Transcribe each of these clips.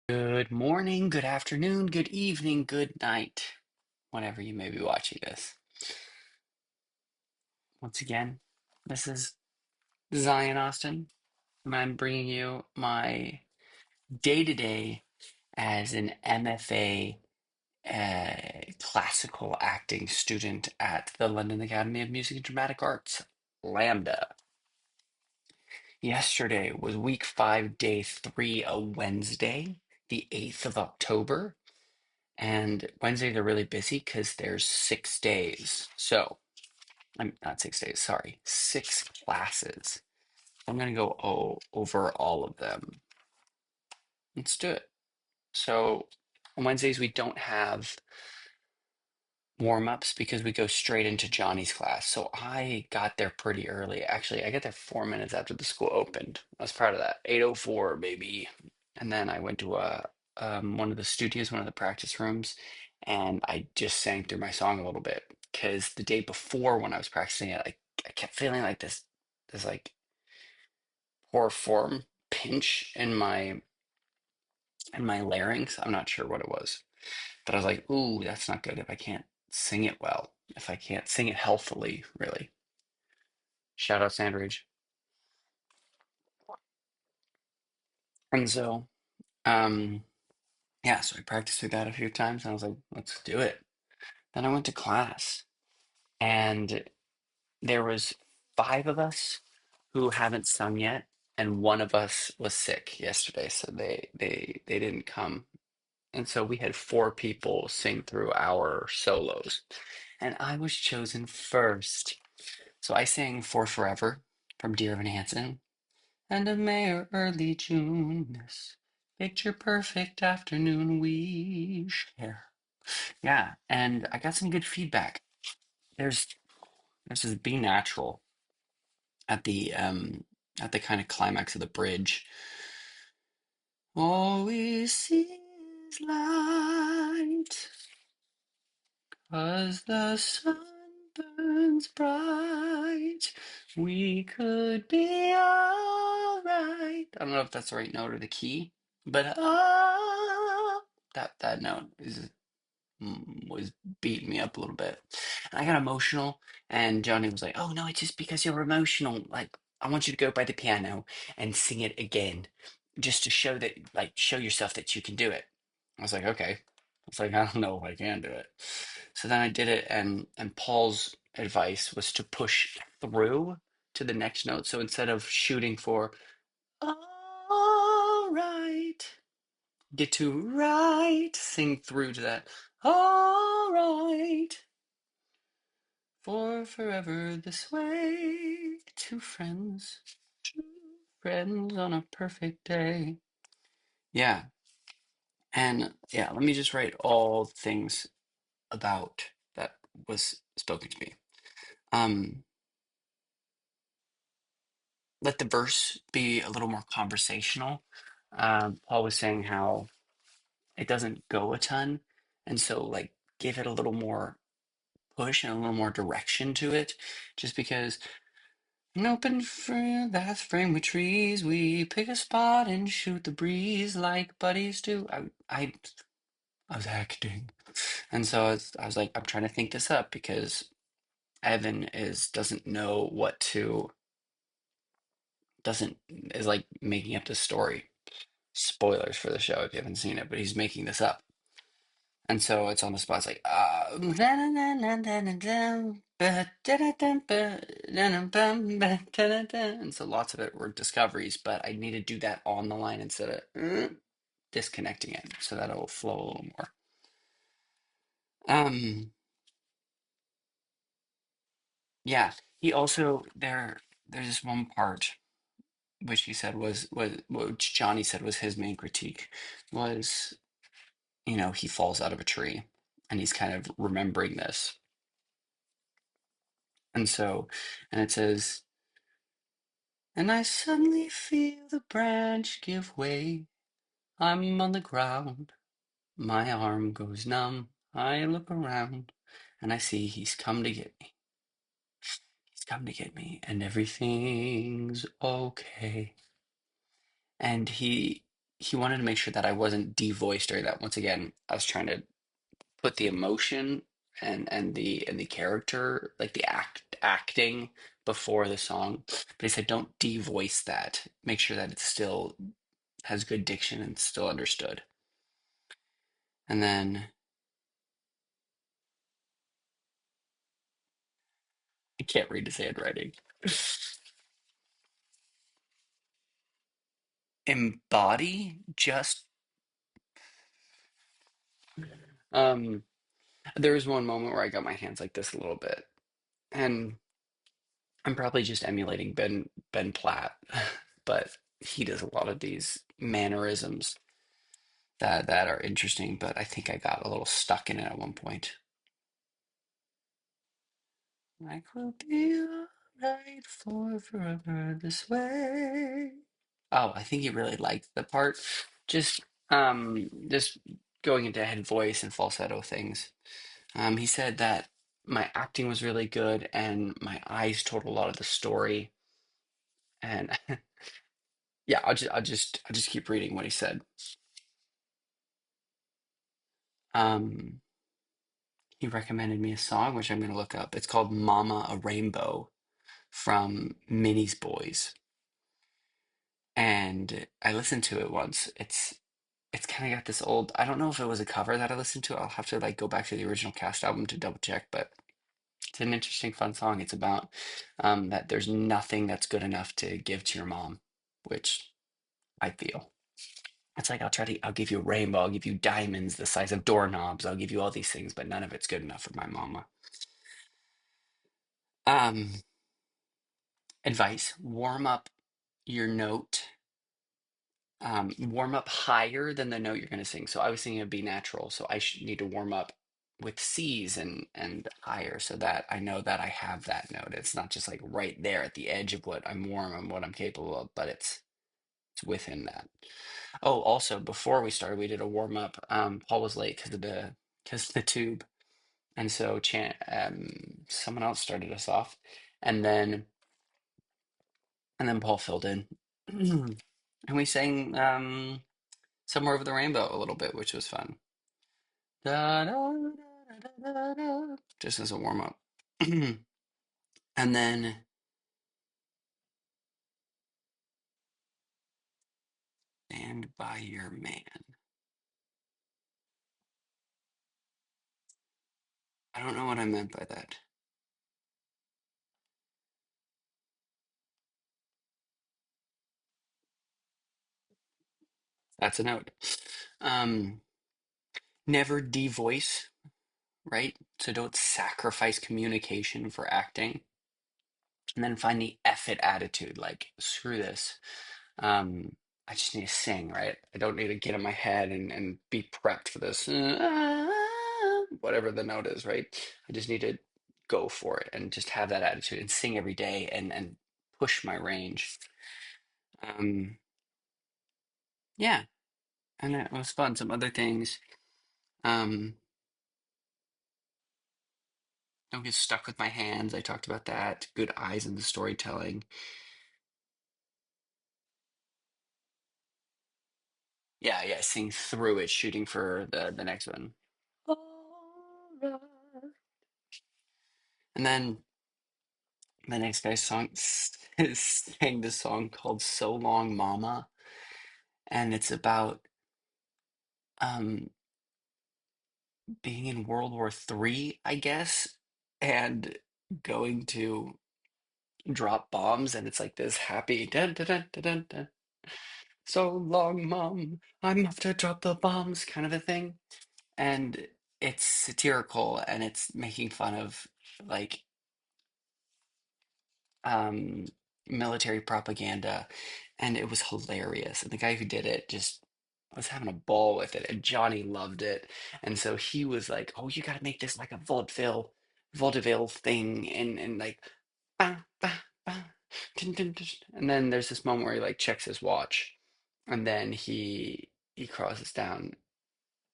Good morning, good afternoon, good evening, good night, whenever you may be watching this. Once again, this is Zion Austin, and I'm bringing you my day-to-day as an MFA classical acting student at the London Academy of Music and Dramatic Arts, LAMDA. Yesterday was week 5, day 3, a Wednesday, the 8th of October. And Wednesdays are really busy because there's 6 days. So I'm not 6 days, sorry, 6 classes. I'm going to go over all of them. Let's do it. So on Wednesdays, we don't have warm-ups because we go straight into Johnny's class. So I got there pretty early. Actually, I got there 4 minutes after the school opened. I was proud of that. 8:04, baby. And then I went to one of the studios, one of the practice rooms, and I just sang through my song a little bit because the day before when I was practicing it, I kept feeling like this like poor form pinch in my larynx. I'm not sure what it was. But I was like, ooh, that's not good if I can't sing it well, if I can't sing it healthily, really. Shout out Sandridge. And so, um, yeah, so I practiced through that a few times and I was like, let's do it. Then I went to class and there was 5 of us who haven't sung yet, and one of us was sick yesterday, so they didn't come. And so we had 4 people sing through our solos, and I was chosen first. So I sang For Forever from Dear Evan Hansen. And a May or early June, this picture perfect afternoon we share. Yeah, and I got some good feedback. There's this Be Natural at the kind of climax of the bridge. All we see is light, 'cause the sun burns bright. We could be alright. I don't know if that's the right note or the key, but that note was beating me up a little bit. And I got emotional, and Johnny was like, "Oh no, it's just because you're emotional. Like, I want you to go by the piano and sing it again, just to show that, like, show yourself that you can do it." I was like, "Okay." I was like, "I don't know if I can do it." So then I did it, and Paul's advice was to push through to the next note. So instead of shooting for all right, get to right, sing through to that. All right, for forever this way, two friends on a perfect day. Yeah, and yeah, let me just write all things about that was spoken to me. Um, let the verse be a little more conversational. Paul was saying how it doesn't go a ton, and so like give it a little more push and a little more direction to it, just because an open that's framed with trees, we pick a spot and shoot the breeze like buddies do. I was acting, and so I was like, I'm trying to think this up because Evan doesn't know what to doesn't is like making up the story. Spoilers for the show if you haven't seen it, but he's making this up. And so it's on the spot. It's like, and so lots of it were discoveries, but I need to do that on the line instead of disconnecting it so that it will flow a little more. Yeah, he also there's this one part which he said was which Johnny said was his main critique was, he falls out of a tree and he's kind of remembering this. And so, and it says, and I suddenly feel the branch give way. I'm on the ground. My arm goes numb. I look around and I see he's come to get me. He's come to get me and everything's okay. And he wanted to make sure that I wasn't devoiced during that. Once again, I was trying to put the emotion and the character, like the acting before the song. But he said, don't devoice that. Make sure that it still has good diction and still understood. And then I can't read his handwriting. Embody just um there was one moment where I got my hands like this a little bit. And I'm probably just emulating Ben Platt, but he does a lot of these mannerisms that are interesting, but I think I got a little stuck in it at one point. Like we'll be alright for forever this way. Oh, I think he really liked the part. Just going into head voice and falsetto things. He said that my acting was really good and my eyes told a lot of the story. And yeah, I'll just keep reading what he said. Um, he recommended me a song which I'm gonna look up. It's called Mama a Rainbow from Minnie's Boys. And I listened to it once. It's kind of got this old, I don't know if it was a cover that I listened to. I'll have to like go back to the original cast album to double check, but it's an interesting, fun song. It's about that there's nothing that's good enough to give to your mom, which I feel. It's like I'll give you a rainbow, I'll give you diamonds the size of doorknobs, I'll give you all these things, but none of it's good enough for my mama. Um, Advice: warm up your note, warm up higher than the note you're going to sing. So I was singing a B natural, so I should need to warm up with C's and higher so that I know that I have that note. It's not just like right there at the edge of what I'm warm and what I'm capable of, but it's within that. Oh, also before we started, we did a warm up. Paul was late because of the tube, and so someone else started us off, and then Paul filled in, and we sang "Somewhere Over the Rainbow" a little bit, which was fun. Da, da, da, da, da, da, just as a warm up, and then "Stand by Your Man." I don't know what I meant by that. That's a note. Um, Never devoice, right? So don't sacrifice communication for acting. And then find the F it attitude, like screw this. Um, I just need to sing, right? I don't need to get in my head and be prepped for this, whatever the note is, right? I just need to go for it and just have that attitude and sing every day and push my range. Um, yeah, and it was fun. Some other things. Um, don't get stuck with my hands. I talked about that. Good eyes in the storytelling. Yeah, yeah, sing through it, shooting for the next one. Alright. And then the next guy sang this song called "So Long, Mama," and it's about um being in World War III, I guess, and going to drop bombs, and it's like this happy dun dun dun dun dun, dun. So long, Mom, I'm off to drop the bombs kind of a thing. And it's satirical and it's making fun of like um, military propaganda, and it was hilarious. And the guy who did it just was having a ball with it, and Johnny loved it. And so he was like, "Oh, you got to make this like a vaudeville thing," and like, bah, bah, bah, dun, dun, dun. And then there's this moment where he like checks his watch, and then he crosses down,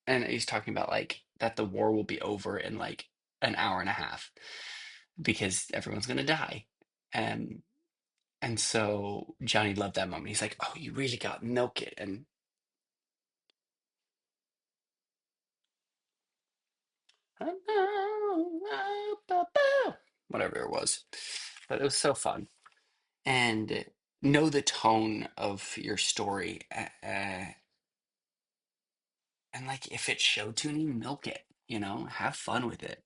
and he's talking about like that the war will be over in like an hour and a half because everyone's gonna die. And so Johnny loved that moment. He's like, "Oh, you really got milk it." And Whatever it was. But it was so fun. And know the tone of your story. And like if it's show tuning, milk it, have fun with it.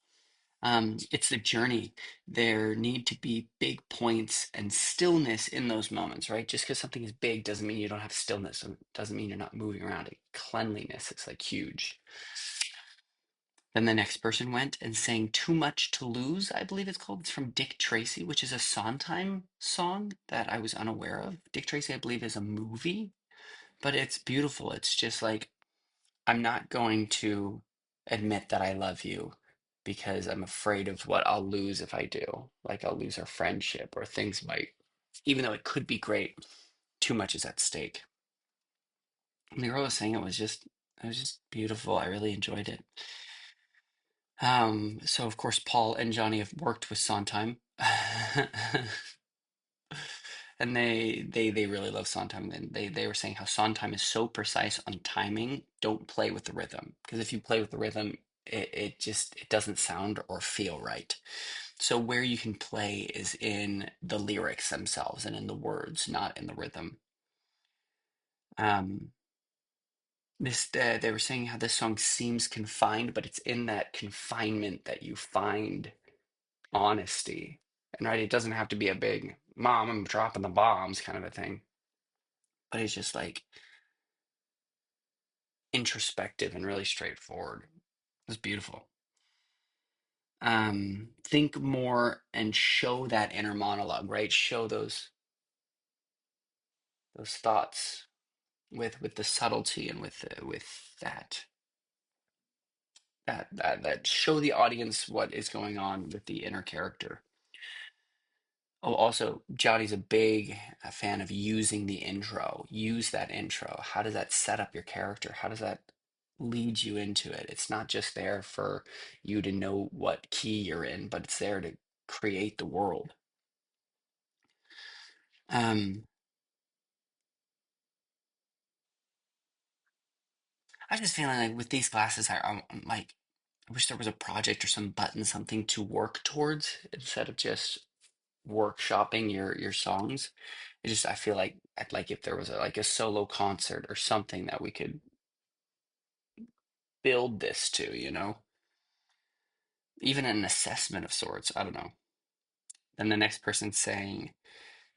It's the journey. There need to be big points and stillness in those moments, right? Just because something is big doesn't mean you don't have stillness. It doesn't mean you're not moving around it. Cleanliness is like huge. Then the next person went and sang Too Much to Lose, I believe it's called. It's from Dick Tracy, which is a Sondheim song that I was unaware of. Dick Tracy, I believe, is a movie, but it's beautiful. It's just like, I'm not going to admit that I love you because I'm afraid of what I'll lose if I do. Like I'll lose our friendship or things might, even though it could be great, too much is at stake. And the girl was saying it was just beautiful. I really enjoyed it. So of course Paul and Johnny have worked with Sondheim. And they really love Sondheim. And they were saying how Sondheim is so precise on timing. Don't play with the rhythm because if you play with the rhythm, it doesn't sound or feel right. So where you can play is in the lyrics themselves and in the words, not in the rhythm. Um, this they were saying how this song seems confined, but it's in that confinement that you find honesty. And right, it doesn't have to be a big "Mom, I'm dropping the bombs" kind of a thing, but it's just like introspective and really straightforward. It's beautiful. Think more and show that inner monologue, right? Show those thoughts with the subtlety and with that show the audience what is going on with the inner character. Oh, also, Johnny's a big fan of using the intro. Use that intro. How does that set up your character? How does that lead you into it? It's not just there for you to know what key you're in, but it's there to create the world. Um, I was just feeling like with these classes, I'm like, I wish there was a project or some button, something to work towards instead of just workshopping your songs. I feel like I'd like if there was like a solo concert or something that we could build this to, even an assessment of sorts. I don't know. Then the next person saying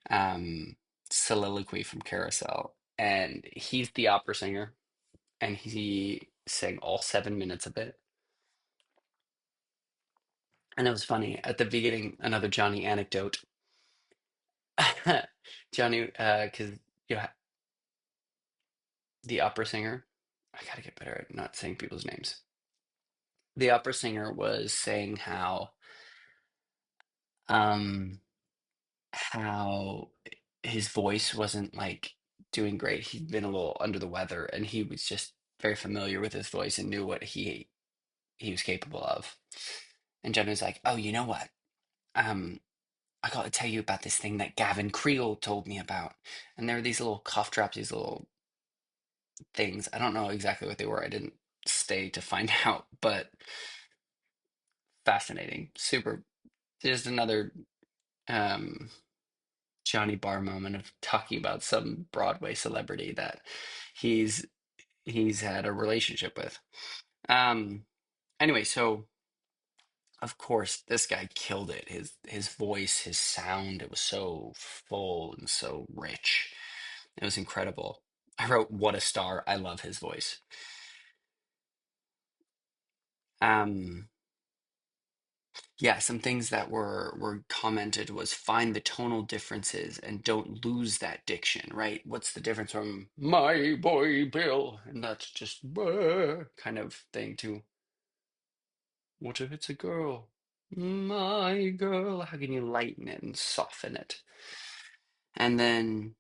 um, soliloquy from Carousel, and he's the opera singer, and he sang all 7 minutes of it. And it was funny at the beginning. Another Johnny anecdote. Johnny, because you know, the opera singer. I gotta get better at not saying people's names. The opera singer was saying um how his voice wasn't like doing great. He'd been a little under the weather and he was just very familiar with his voice and knew what he was capable of. And Jen was like, "Oh, you know what? Um, I got to tell you about this thing that Gavin Creel told me about." And there were these little cough drops, these little things. I don't know exactly what they were. I didn't stay to find out, but fascinating. Super. Just another um Johnny Barr moment of talking about some Broadway celebrity that he's he's had a relationship with. Um, anyway, so of course this guy killed it. His voice, his sound, it was so full and so rich. It was incredible. I wrote, "What a star. I love his voice." Um, yeah, some things that were commented was find the tonal differences and don't lose that diction, right? What's the difference from "my boy Bill" and that's just kind of thing to "what if it's a girl? My girl." How can you lighten it and soften it? And then,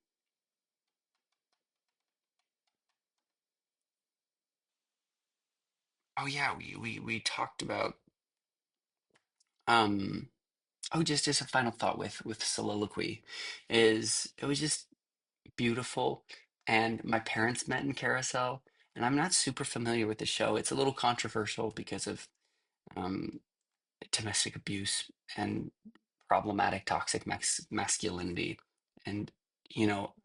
oh yeah, we talked about um oh just a final thought with soliloquy is it was just beautiful. And my parents met in Carousel, and I'm not super familiar with the show. It's a little controversial because of um, domestic abuse and problematic toxic masculinity, and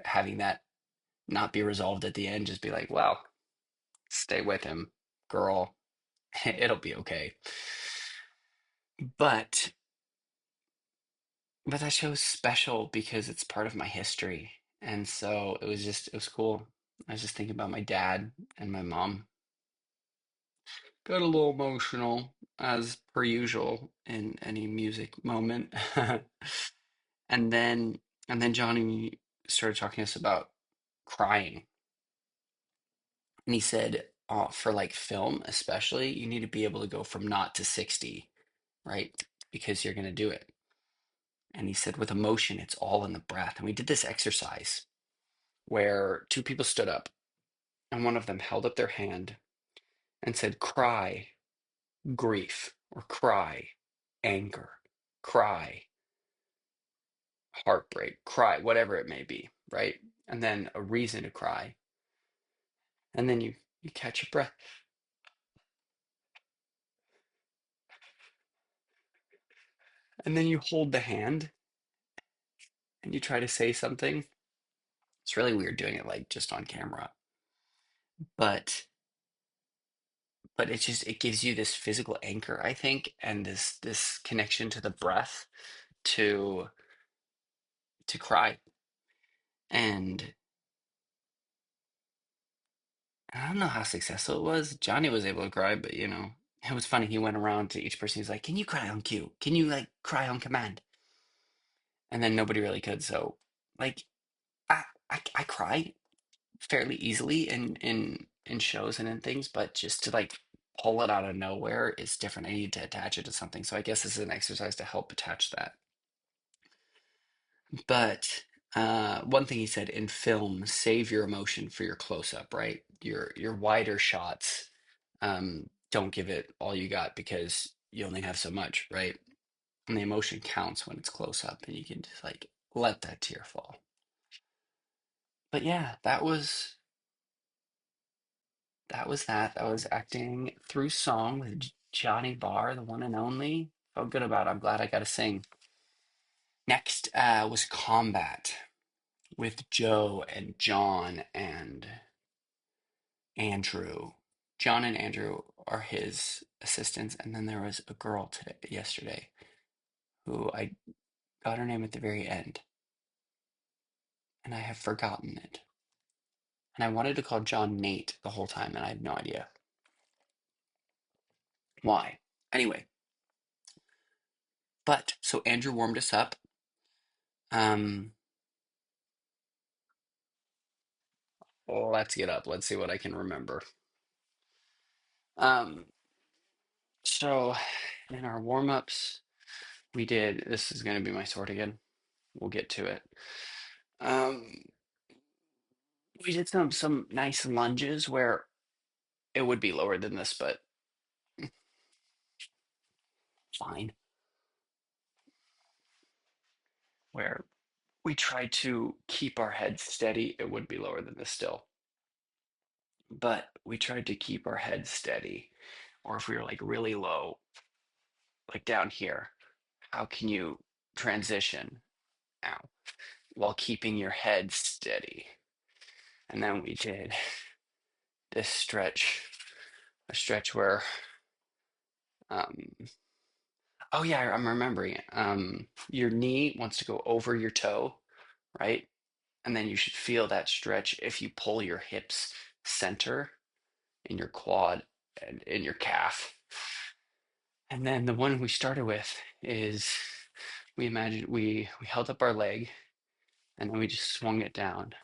having that not be resolved at the end, just be like, well, stay with him, girl. It'll be okay. But that show's special because it's part of my history. And so it was cool. I was just thinking about my dad and my mom. Got a little emotional as per usual in any music moment. And then Johnny started talking to us about crying. And he said, for like film, especially, you need to be able to go from naught to 60, right? Because you're going to do it. And he said, with emotion, it's all in the breath. And we did this exercise where two people stood up and one of them held up their hand and said, cry grief, or cry anger, cry heartbreak, cry whatever it may be, right? And then a reason to cry. And then you catch your breath. And then you hold the hand and you try to say something. It's really weird doing it like just on camera. But it gives you this physical anchor, I think, and this connection to the breath to cry. And I don't know how successful it was. Johnny was able to cry, but it was funny. He went around to each person. He's like, "Can you cry on cue? Can you like cry on command?" And then nobody really could. So, like, I cry fairly easily in shows and in things, but just to like pull it out of nowhere is different. I need to attach it to something. So I guess this is an exercise to help attach that. But one thing he said, in film, save your emotion for your close up, right? Your wider shots, don't give it all you got because you only have so much, right? And the emotion counts when it's close up, and you can just like let that tear fall. But yeah, that. That was acting through song with Johnny Barr, the one and only. Felt good about it. I'm glad I got to sing. Next was Combat with Joe and John and Andrew. John and Andrew are his assistants, and then there was a girl yesterday who I got her name at the very end, and I have forgotten it. And I wanted to call John Nate the whole time, and I have no idea why. Anyway, but so Andrew warmed us up. Um, let's get up. Let's see what I can remember. Um, so in our warm-ups, we did. This is going to be my sword again. We'll get to it. Um, we did some nice lunges where it would be lower than this, but fine. Where we try to keep our head steady, it would be lower than this still. But we tried to keep our head steady. Or if we were like really low, like down here, how can you transition now while keeping your head steady? And then we did this stretch, a stretch where, um, oh yeah, I'm remembering it. Your knee wants to go over your toe, right? And then you should feel that stretch if you pull your hips center in your quad and in your calf. And then the one we started with is we imagined we held up our leg and then we just swung it down.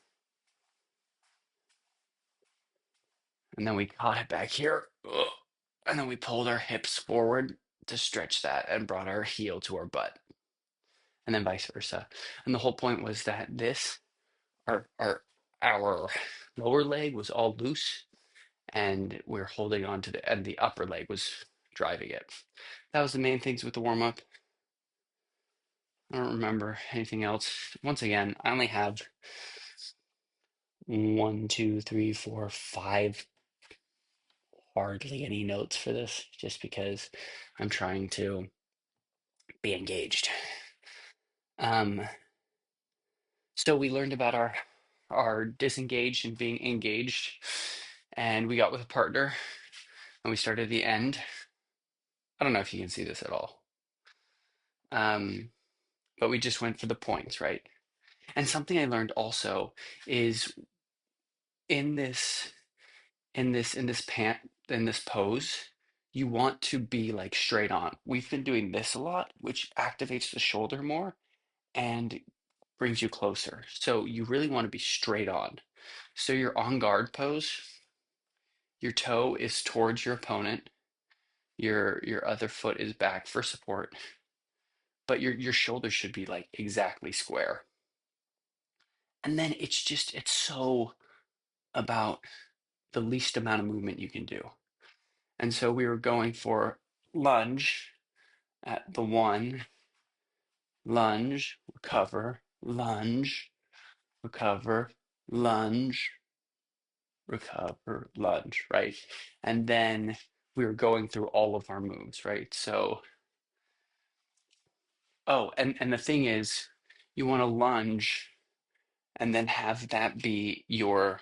And then we caught it back here. Ugh. And then we pulled our hips forward to stretch that and brought our heel to our butt. And then vice versa. And the whole point was that our lower leg was all loose and we're holding on to and the upper leg was driving it. That was the main things with the warm up. I don't remember anything else. Once again, I only have one, two, three, four, five hardly any notes for this just because I'm trying to be engaged. Um, so we learned about our disengaged and being engaged, and we got with a partner, and we started at the end. I don't know if you can see this at all. Um, but we just went for the points, right? And something I learned also is in this in this pose, you want to be like straight on. We've been doing this a lot, which activates the shoulder more and brings you closer. So you really want to be straight on. So your on guard pose, your toe is towards your opponent, your other foot is back for support, but your shoulder should be like exactly square. And then it's so about the least amount of movement you can do. And so we were going for lunge at the one, lunge, recover, lunge, recover, lunge, recover, lunge, right? And then we were going through all of our moves, right? So, oh, and the thing is, you want to lunge and then have that be your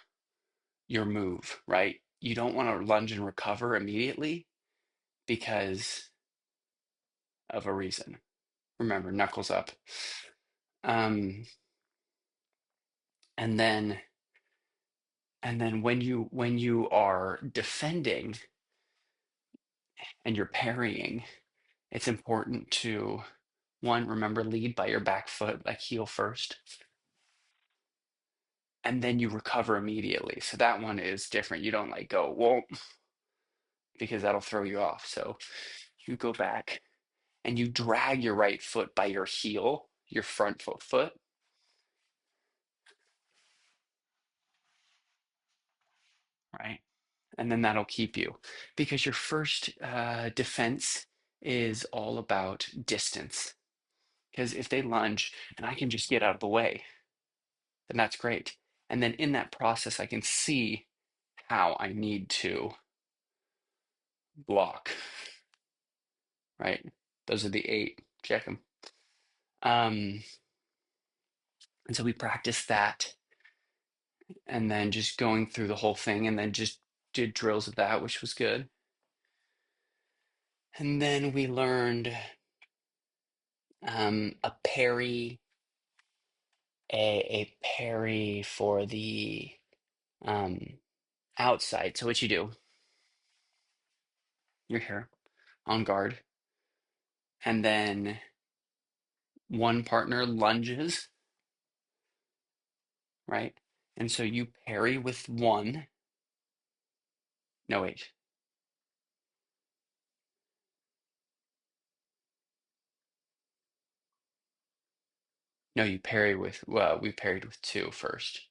move, right? You don't want to lunge and recover immediately because of a reason. Remember, knuckles up. Um, and then when you are defending and you're parrying, it's important to one, remember lead by your back foot, like heel first, and then you recover immediately. So that one is different. You don't like go, well, because that'll throw you off. So you go back and you drag your right foot by your heel, your front foot, right? And then that'll keep you because your first defense is all about distance. Because if they lunge and I can just get out of the way, then that's great. And then in that process, I can see how I need to block, right? Those are the 8. Check them. And so we practiced that and then just going through the whole thing and then just did drills of that, which was good. And then we learned a parry, a parry for the um, outside. So what you do, you're here on guard, and then one partner lunges, right? And so you parry with one. No, wait. No, you parry with, well, we parried with two first.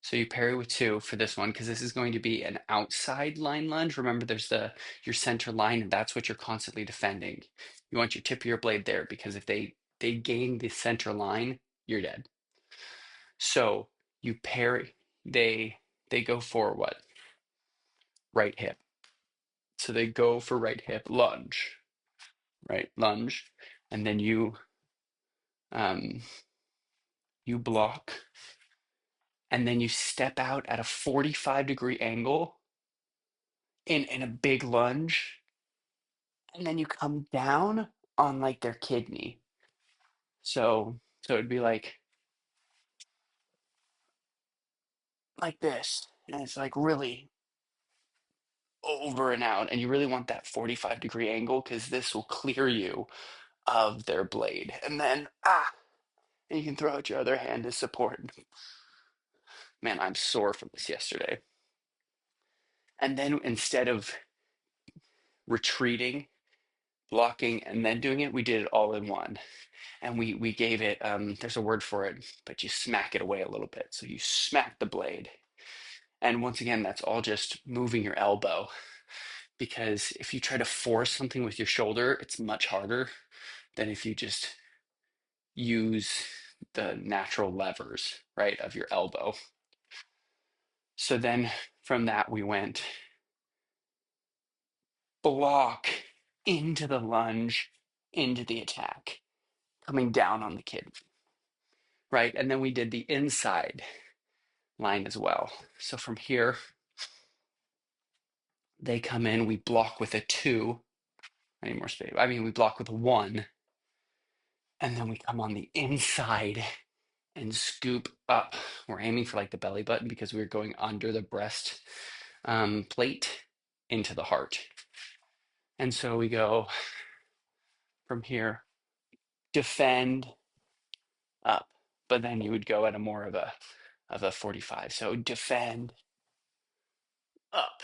So you parry with two for this one because this is going to be an outside line lunge. Remember, there's your center line, and that's what you're constantly defending. You want your tip of your blade there because if they gain the center line, you're dead. So you parry, they go for what? Right hip. So they go for right hip lunge, right? Lunge. And then um you block and then you step out at a 45-degree angle in a big lunge, and then you come down on like their kidney. So it'd be like this. And it's like really over and out. And you really want that 45-degree angle because this will clear you of their blade. And then and you can throw out your other hand as support. Man, I'm sore from this yesterday. And then instead of retreating, blocking, and then doing it, we did it all in one. And we gave it there's a word for it, but you smack it away a little bit. So you smack the blade. And once again, that's all just moving your elbow. Because if you try to force something with your shoulder, it's much harder than if you just use the natural levers, right, of your elbow. So then from that, we went block into the lunge, into the attack, coming down on the kid, right? And then we did the inside line as well. So from here, they come in, we block with a 2. I need more space. I mean, we block with a 1, and then we come on the inside and scoop up. We're aiming for like the belly button because we're going under the breast plate into the heart. And so we go from here, defend up, but then you would go at a more of a 45. So defend up.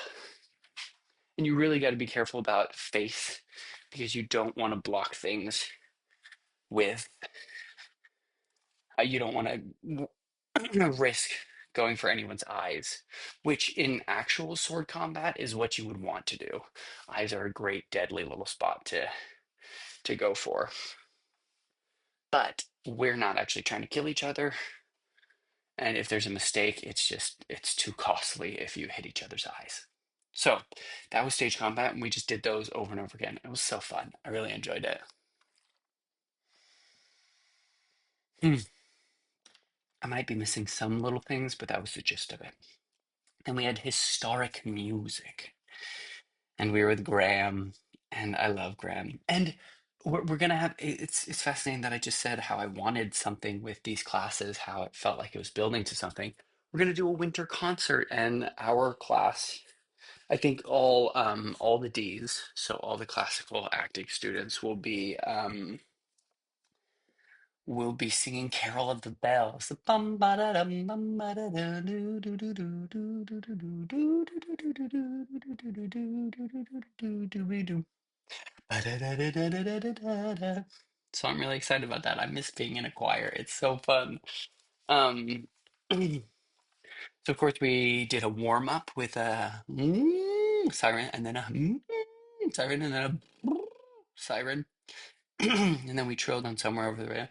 And you really got to be careful about face because you don't want to block things with, you don't want to risk going for anyone's eyes, which in actual sword combat is what you would want to do. Eyes are a great deadly little spot to go for. But we're not actually trying to kill each other. And if there's a mistake, it's too costly if you hit each other's eyes. So that was stage combat, and we just did those over and over again. It was so fun. I really enjoyed it. Hmm. I might be missing some little things, but that was the gist of it. Then we had historic music, and we were with Graham, and I love Graham. And we're gonna have it's fascinating that I just said how I wanted something with these classes, how it felt like it was building to something. We're gonna do a winter concert, and our class, I think all the Ds, so all the classical acting students will be singing Carol of the Bells. The bum ba da dum bum ba da da do do do do do do do do do do do do do do do do do do do. Ba-da-da-da-da-da-da-da-da. So I'm really excited about that. I miss being in a choir. It's so fun. Um, so of course we did a warm up with a siren and then a siren and then a siren. And then we trilled on somewhere over the radio.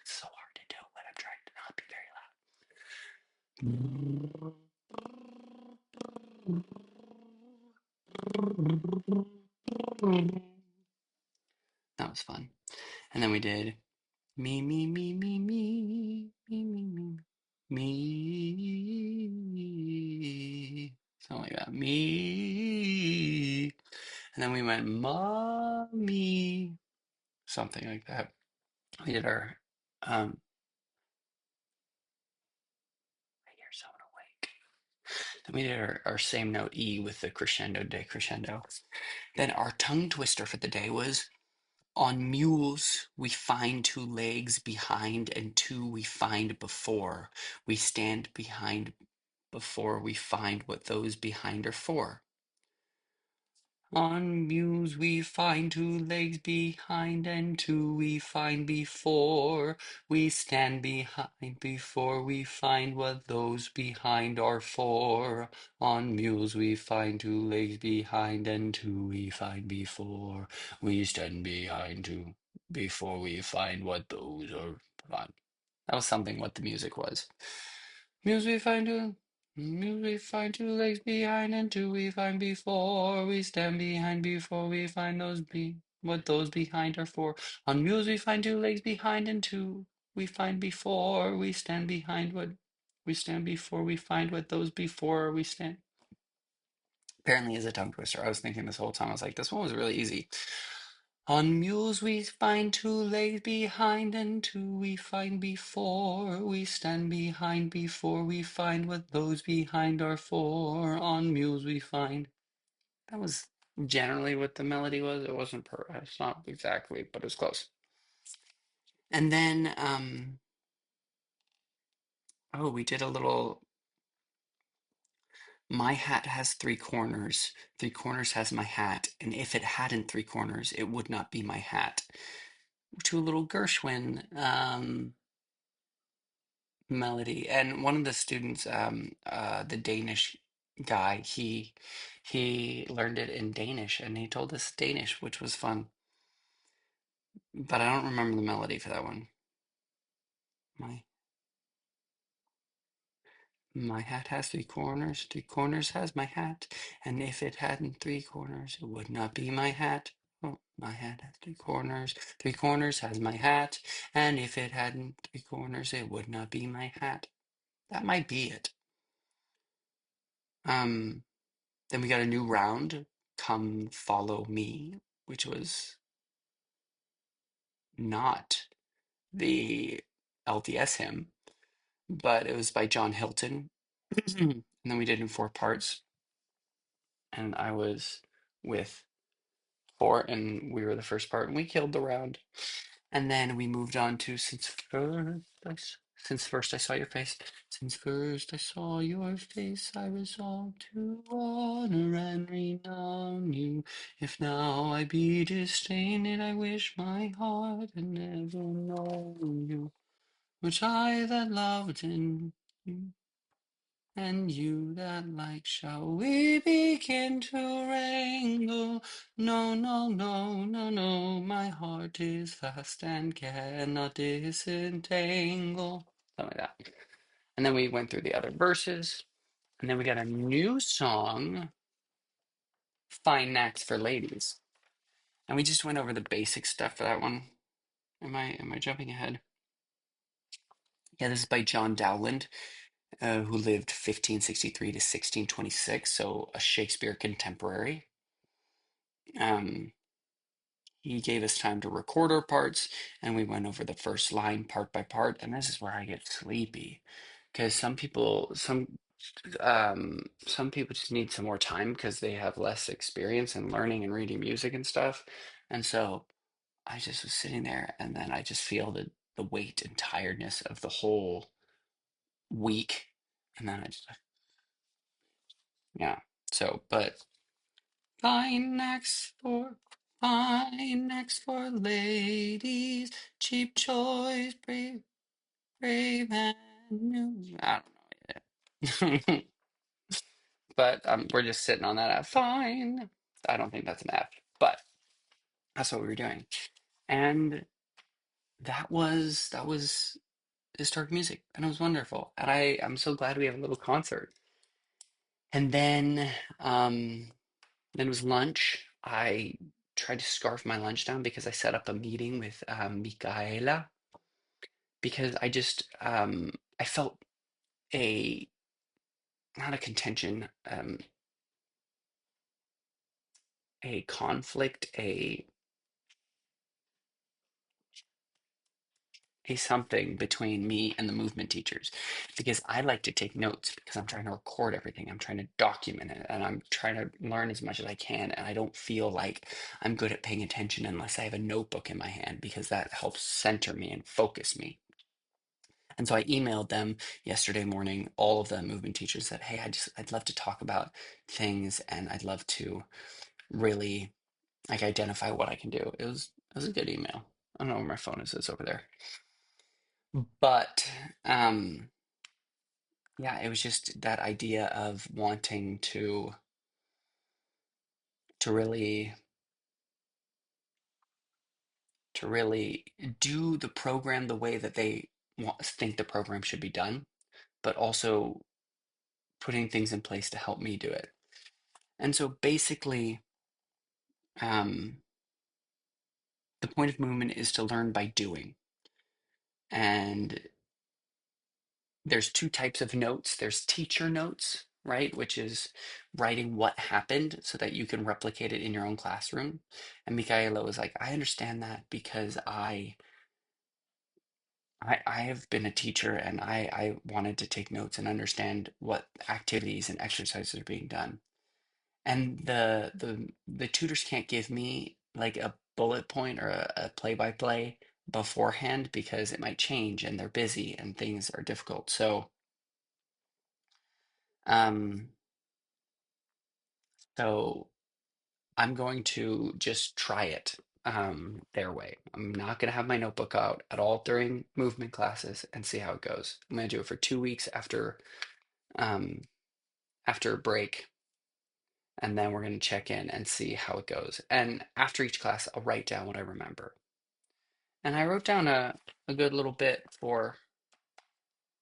It's so hard to do, but I'm trying to not be very loud. That was fun. And then we did me, me, me, me, me, me, me, me, me, something like that. Me. And then we went mommy, something like that. We did our I hear someone awake. Then we did our same note E with the crescendo decrescendo. Then our tongue twister for the day was on mules we find 2 legs behind and 2 we find before. We stand behind before we find what those behind are for. On mules we find 2 legs behind and 2 we find before. We stand behind before we find what those behind are for. On mules we find 2 legs behind and 2 we find before. We stand behind 2 before we find what those are for. That was something what the music was. Mules we find 2. Mules we find 2 legs behind and 2 we find before. We stand behind before we find what those behind are for. On mules we find 2 legs behind and 2 we find before. We stand before we find what those before we stand. Apparently is a tongue twister. I was thinking this whole time. I was like, this one was really easy. On mules we find 2 legs behind and 2 we find before. We stand behind before we find what those behind are for. On mules we find. That was generally what the melody was. It wasn't it's not exactly, but it was close. And then oh, we did a little my hat has 3 corners. 3 corners has my hat, and if it hadn't 3 corners, it would not be my hat. To a little Gershwin melody. And one of the students, the Danish guy, he learned it in Danish, and he told us Danish, which was fun. But I don't remember the melody for that one. My My hat has three corners has my hat, and if it hadn't three corners, it would not be my hat. Oh, my hat has three corners has my hat, and if it hadn't three corners, it would not be my hat. That might be it. Um, then we got a new round, Come Follow Me, which was not the LDS hymn, but it was by John Hilton. And then we did in four parts, and I was with four, and we were the first part, and we killed the round. And then we moved on to since first I saw your face. Since first I saw your face, I resolved to honor and renown you. If now I be disdained, I wish my heart had never known you. Which I that loved in you, and you that like, shall we begin to wrangle? No, no, no, no, no, my heart is fast and cannot disentangle. Something like that. And then we went through the other verses, and then we got a new song, Fine Knacks for Ladies. And we just went over the basic stuff for that one. Am I jumping ahead? Yeah, this is by John Dowland, who lived 1563 to 1626, so a Shakespeare contemporary. Um, he gave us time to record our parts, and we went over the first line part by part. And this is where I get sleepy, because some people just need some more time because they have less experience in learning and reading music and stuff. And so I just was sitting there, and then I just feel the weight and tiredness of the whole week, and then I just yeah. So, but fine necks for fine necks for ladies, cheap choice, brave and new. I don't know. But we're just sitting on that F. Fine. I don't think that's an F, but that's what we were doing. And that was historic music, and it was wonderful. And I'm so glad we have a little concert. And then it was lunch. I tried to scarf my lunch down because I set up a meeting with Michaela, because I felt a not a contention, a conflict, a something between me and the movement teachers, because I like to take notes because I'm trying to record everything. I'm trying to document it, and I'm trying to learn as much as I can. And I don't feel like I'm good at paying attention unless I have a notebook in my hand, because that helps center me and focus me. And so I emailed them yesterday morning, all of the movement teachers, said, hey, I'd love to talk about things, and I'd love to really like identify what I can do. It was a good email. I don't know where my phone is. It's over there. But yeah, it was just that idea of wanting to really to really do the program the way that they think the program should be done, but also putting things in place to help me do it. And so basically, um, the point of movement is to learn by doing. And there's two types of notes. There's teacher notes, right? Which is writing what happened so that you can replicate it in your own classroom. And Michaela was like, I understand that because I have been a teacher, and I wanted to take notes and understand what activities and exercises are being done. And the tutors can't give me like a bullet point or a play-by-play beforehand because it might change and they're busy and things are difficult. Um, so I'm going to just try it their way. I'm not going to have my notebook out at all during movement classes and see how it goes. I'm going to do it for 2 weeks um, after a break, and then we're going to check in and see how it goes. And after each class, I'll write down what I remember. And I wrote down a good little bit for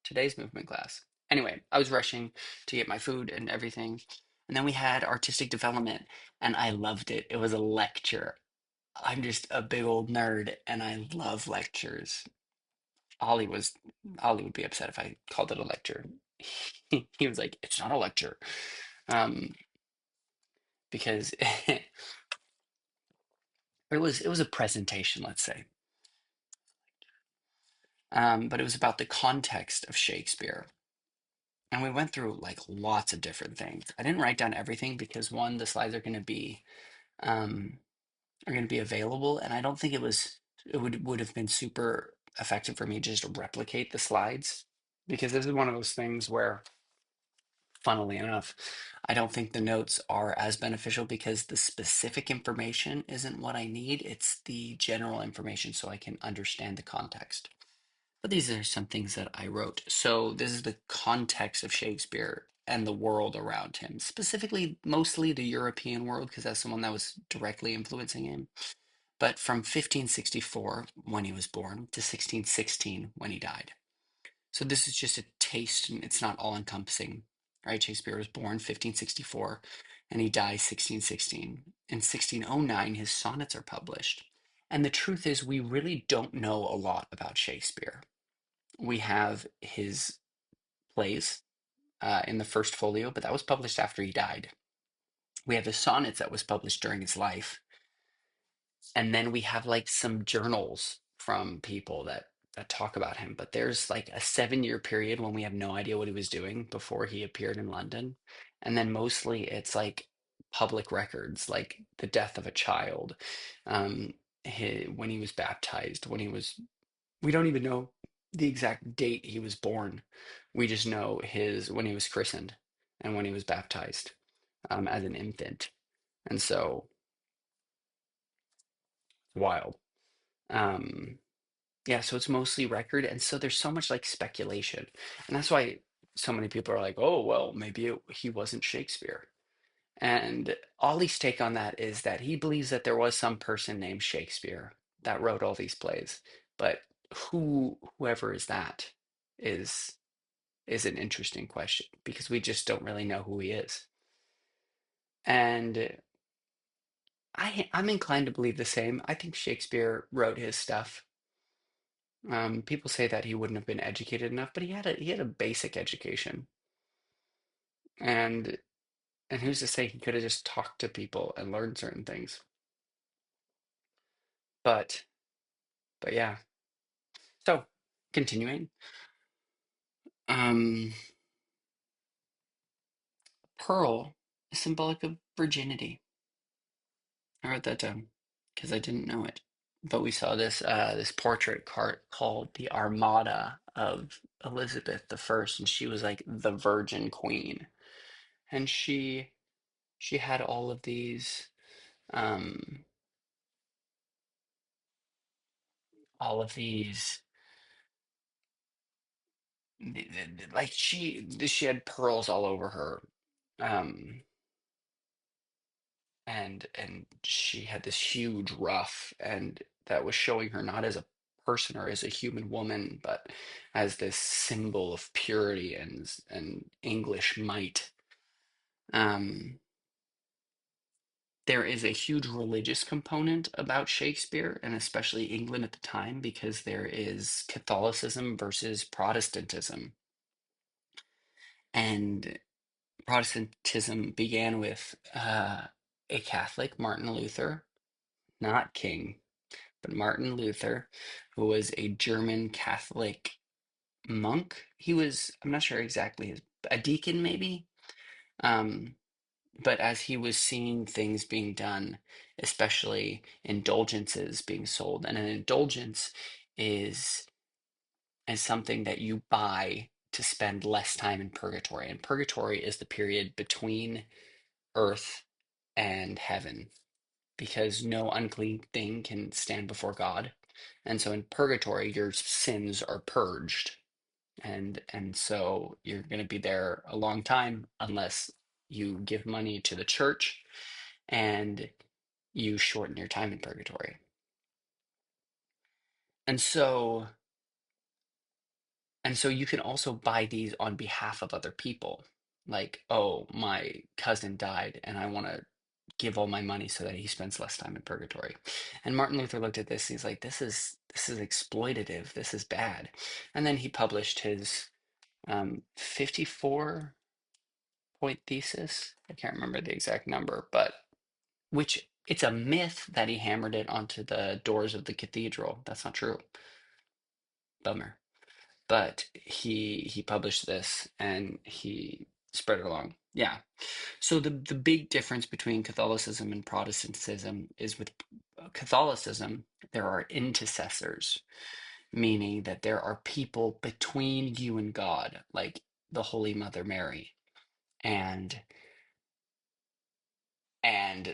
today's movement class. Anyway, I was rushing to get my food and everything. And then we had artistic development, and I loved it. It was a lecture. I'm just a big old nerd, and I love lectures. Ollie was Ollie would be upset if I called it a lecture. He was like, "It's not a lecture," um, because it was a presentation, let's say, but it was about the context of Shakespeare, and we went through like lots of different things. I didn't write down everything because one, the slides um, are going to be available, and I don't think it would have been super effective for me just to replicate the slides because this is one of those things where, funnily enough, I don't think the notes are as beneficial because the specific information isn't what I need. It's the general information so I can understand the context. But these are some things that I wrote. So this is the context of Shakespeare and the world around him, specifically, mostly the European world, because that's the one that was directly influencing him. But from 1564, when he was born, to 1616, when he died. So this is just a taste, and it's not all encompassing, right? Shakespeare was born 1564, and he died 1616. In 1609, his sonnets are published. And the truth is, we really don't know a lot about Shakespeare. We have his plays in the first folio, but that was published after he died. We have his sonnets that was published during his life. And then we have like some journals from people that talk about him, but there's like a 7 year period when we have no idea what he was doing before he appeared in London. And then mostly it's like public records, like the death of a child, um when he was baptized, we don't even know the exact date he was born. We just know his when he was christened and when he was baptized, as an infant. And so, wild. um Yeah, so it's mostly record, and so there's so much like speculation, and that's why so many people are like, "Oh, well, maybe he wasn't Shakespeare." And Ollie's take on that is that he believes that there was some person named Shakespeare that wrote all these plays, but whoever is that is is an interesting question because we just don't really know who he is. And I'm inclined to believe the same. I think Shakespeare wrote his stuff. People say that he wouldn't have been educated enough, but he had a basic education, and who's to say he could have just talked to people and learned certain things? But yeah. So continuing, um, pearl is symbolic of virginity. I wrote that down because I didn't know it. But we saw this portrait card called the Armada of Elizabeth the First, and she was like the Virgin Queen, and she had um all of these like she had pearls all over her, um and she had this huge ruff, and that was showing her not as a person or as a human woman, but as this symbol of purity and English might. um there is a huge religious component about Shakespeare, and especially England at the time, because there is Catholicism versus Protestantism. And Protestantism began with a Catholic, Martin Luther, not King, but Martin Luther, who was a German Catholic monk. I'm not sure exactly, a deacon maybe. Um, but as he was seeing things being done, especially indulgences being sold, and an indulgence is something that you buy to spend less time in purgatory. And purgatory is the period between earth and heaven, because no unclean thing can stand before God. And so in purgatory, your sins are purged. And so you're going to be there a long time unless you give money to the church and you shorten your time in purgatory. And so And so you can also buy these on behalf of other people. Like, oh, my cousin died and I want to give all my money so that he spends less time in purgatory. And Martin Luther looked at this, he's like, this is exploitative, this is bad. And then he published his 54-point thesis. I can't remember the exact number, but which it's a myth that he hammered it onto the doors of the cathedral. That's not true. Bummer. But he published this and he spread it along. Yeah. So the big difference between Catholicism and Protestantism is with Catholicism, there are intercessors, meaning that there are people between you and God, like the Holy Mother Mary and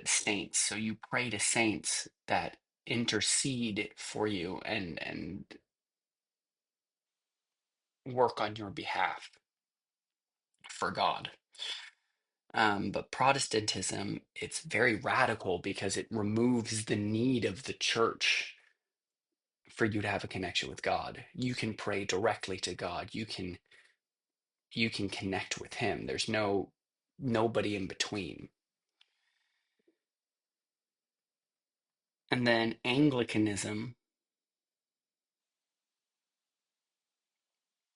saints. So you pray to saints that intercede for you and work on your behalf for God. But Protestantism, it's very radical because it removes the need of the church for you to have a connection with God. You can pray directly to God. You can connect with him. There's nobody in between. And then Anglicanism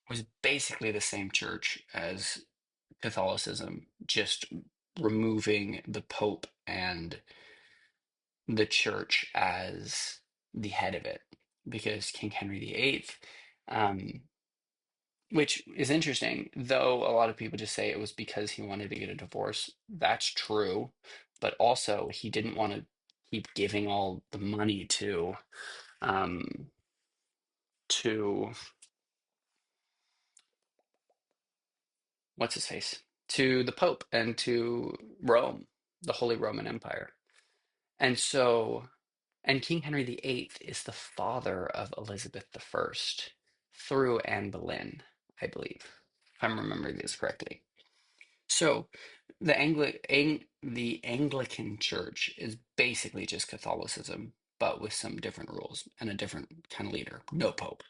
was basically the same church as Catholicism, just removing the Pope and the church as the head of it, because King Henry VIII, um, which is interesting, though a lot of people just say it was because he wanted to get a divorce. That's true, but also he didn't want to keep giving all the money um, to what's his face, to the Pope and to Rome, the Holy Roman Empire. And so, and King Henry VIII is the father of Elizabeth I through Anne Boleyn, I believe, if I'm remembering this correctly. So the Anglican Church is basically just Catholicism, but with some different rules and a different kind of leader, no Pope.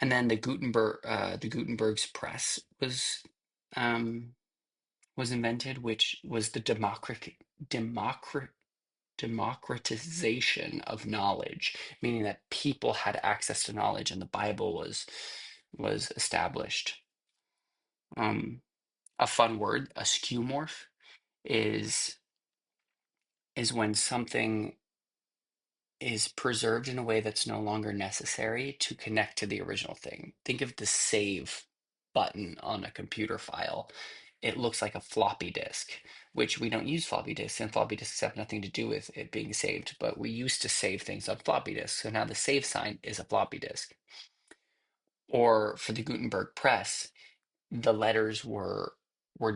And then the Gutenberg's press um, was invented, which was the democratization of knowledge, meaning that people had access to knowledge, and the Bible was established. Um, a fun word, a skeuomorph, is is when something is preserved in a way that's no longer necessary to connect to the original thing. Think of the save button on a computer file. It looks like a floppy disk, which we don't use floppy disks, and floppy disks have nothing to do with it being saved, but we used to save things on floppy disks. So now the save sign is a floppy disk. Or for the Gutenberg press, the letters were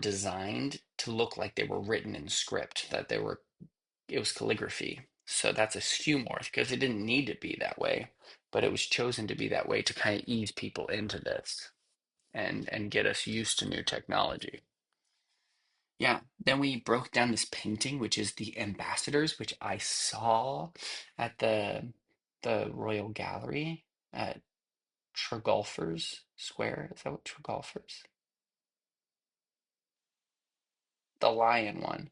designed to look like they were written in script, that it was calligraphy. So that's a skeuomorph because it didn't need to be that way, but it was chosen to be that way to kind of ease people into this and get us used to new technology. Yeah, then we broke down this painting, which is the ambassadors, which I saw at the Royal Gallery at Trafalgar's Square. Is that what Trafalgar's? The lion one.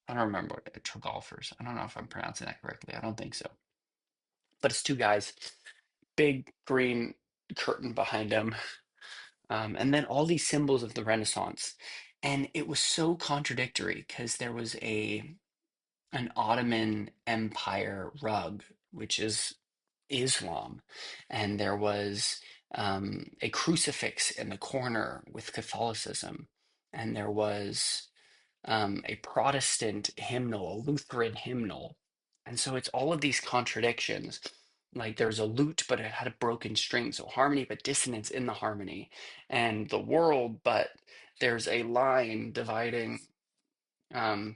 I don't remember what Trafalgar's. I don't know if I'm pronouncing that correctly. I don't think so. But it's two guys, big green curtain behind them, and then all these symbols of the Renaissance. And it was so contradictory because there was a an Ottoman Empire rug, which is Islam, and there was a crucifix in the corner with Catholicism, and there was a Protestant hymnal, a Lutheran hymnal. And so it's all of these contradictions. Like there's a lute, but it had a broken string. So harmony, but dissonance in the harmony. And the world, but there's a line um,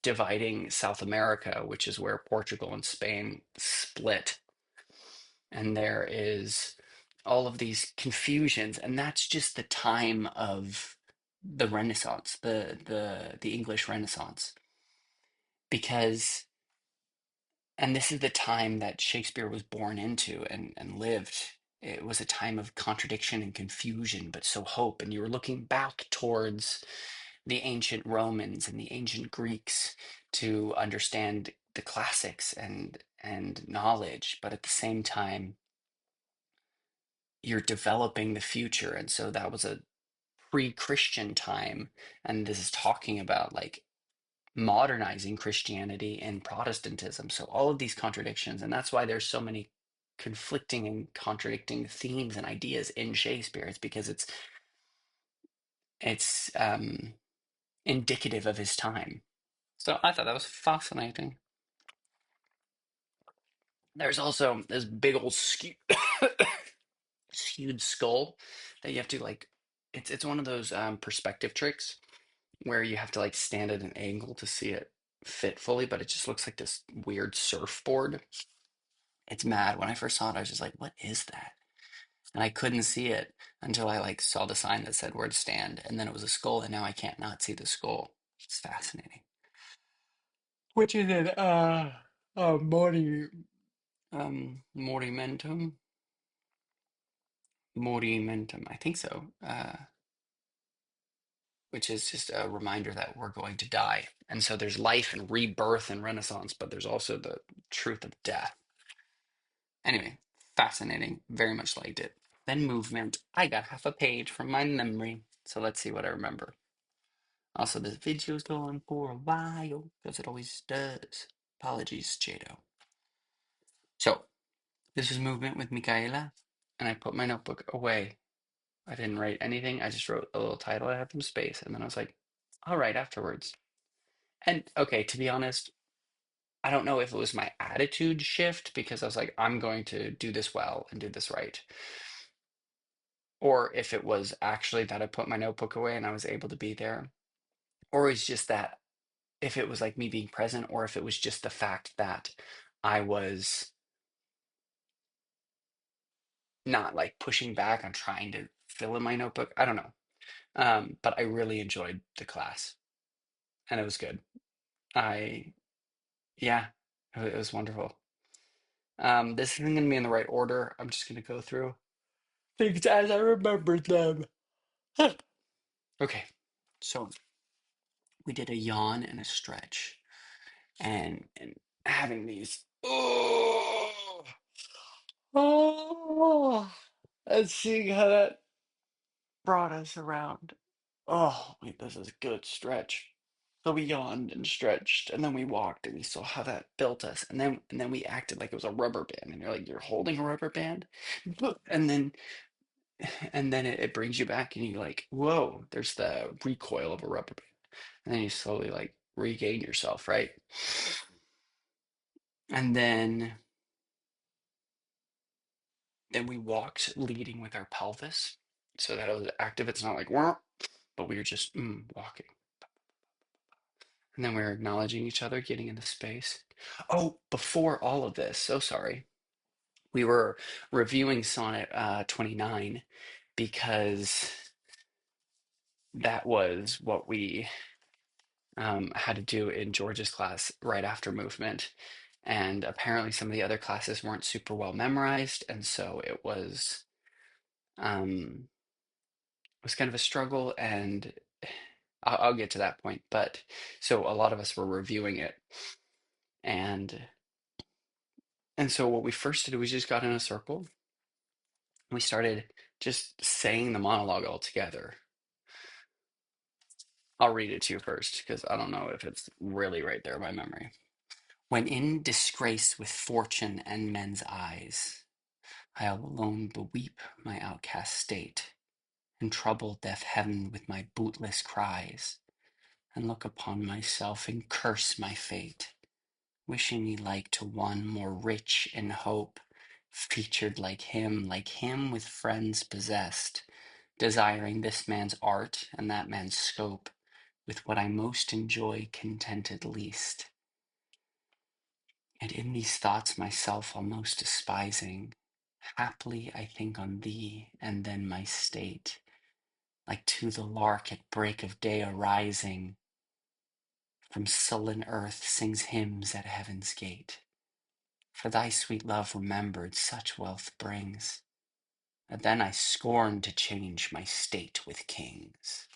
dividing South America, which is where Portugal and Spain split. And there is all of these confusions. And that's just the time of the Renaissance, the English Renaissance, because And this is the time that Shakespeare was born into and lived. It was a time of contradiction and confusion, but so hope. And you were looking back towards the ancient Romans and the ancient Greeks to understand the classics and knowledge, but at the same time, you're developing the future. And so that was a pre-Christian time. And this is talking about like modernizing Christianity and Protestantism. So all of these contradictions, and that's why there's so many conflicting and contradicting themes and ideas in Shakespeare. It's because it's indicative of his time. So I thought that was fascinating. There's also this big old skewed skull that you have to like. It's one of those perspective tricks where you have to like stand at an angle to see it fit fully, but it just looks like this weird surfboard. It's mad. When I first saw it, I was just like, what is that? And I couldn't see it until I like saw the sign that said where to stand. And then it was a skull, and now I can't not see the skull. It's fascinating. Which is it? Morimentum? Morimentum, I think so. Which is just a reminder that we're going to die. And so there's life and rebirth and renaissance, but there's also the truth of death. Anyway, fascinating. Very much liked it. Then movement. I got half a page from my memory. So let's see what I remember. Also, this video's going for a while, because it always does. Apologies, Jado. So, this is movement with Michaela, and I put my notebook away. I didn't write anything. I just wrote a little title. I had some space, and then I was like, I'll write afterwards. And okay, to be honest, I don't know if it was my attitude shift because I was like, I'm going to do this well and do this right. Or if it was actually that I put my notebook away and I was able to be there. Or it's just that if it was like me being present, or if it was just the fact that I was not like pushing back on trying to fill in my notebook. I don't know. But I really enjoyed the class and it was good. I, yeah, it was wonderful. This isn't going to be in the right order. I'm just going to go through things as I remembered them. Okay, so we did a yawn and a stretch, and having these. Oh, oh, and seeing how that brought us around. Oh, wait, this is a good stretch. So we yawned and stretched, and then we walked, and we saw how that built us, and then we acted like it was a rubber band, and you're like, you're holding a rubber band, and then it brings you back, and you're like, whoa, there's the recoil of a rubber band, and then you slowly like regain yourself, right? And then we walked leading with our pelvis, so that it was active. It's not like wah, but we were just walking. And then we were acknowledging each other, getting into space. Oh, before all of this, so sorry. We were reviewing Sonnet 29 because that was what we had to do in George's class right after movement. And apparently some of the other classes weren't super well memorized. And so it was kind of a struggle. And I'll get to that point. But so a lot of us were reviewing it. And And so what we first did was just got in a circle. We started just saying the monologue all together. I'll read it to you first because I don't know if it's really right there by memory. When in disgrace with fortune and men's eyes, I'll alone beweep my outcast state, and trouble deaf heaven with my bootless cries, and look upon myself and curse my fate, wishing me like to one more rich in hope, featured like him with friends possessed, desiring this man's art and that man's scope, with what I most enjoy contented least. And in these thoughts myself almost despising, haply I think on thee, and then my state, like to the lark at break of day arising, from sullen earth sings hymns at heaven's gate. For thy sweet love remembered such wealth brings, that then I scorn to change my state with kings.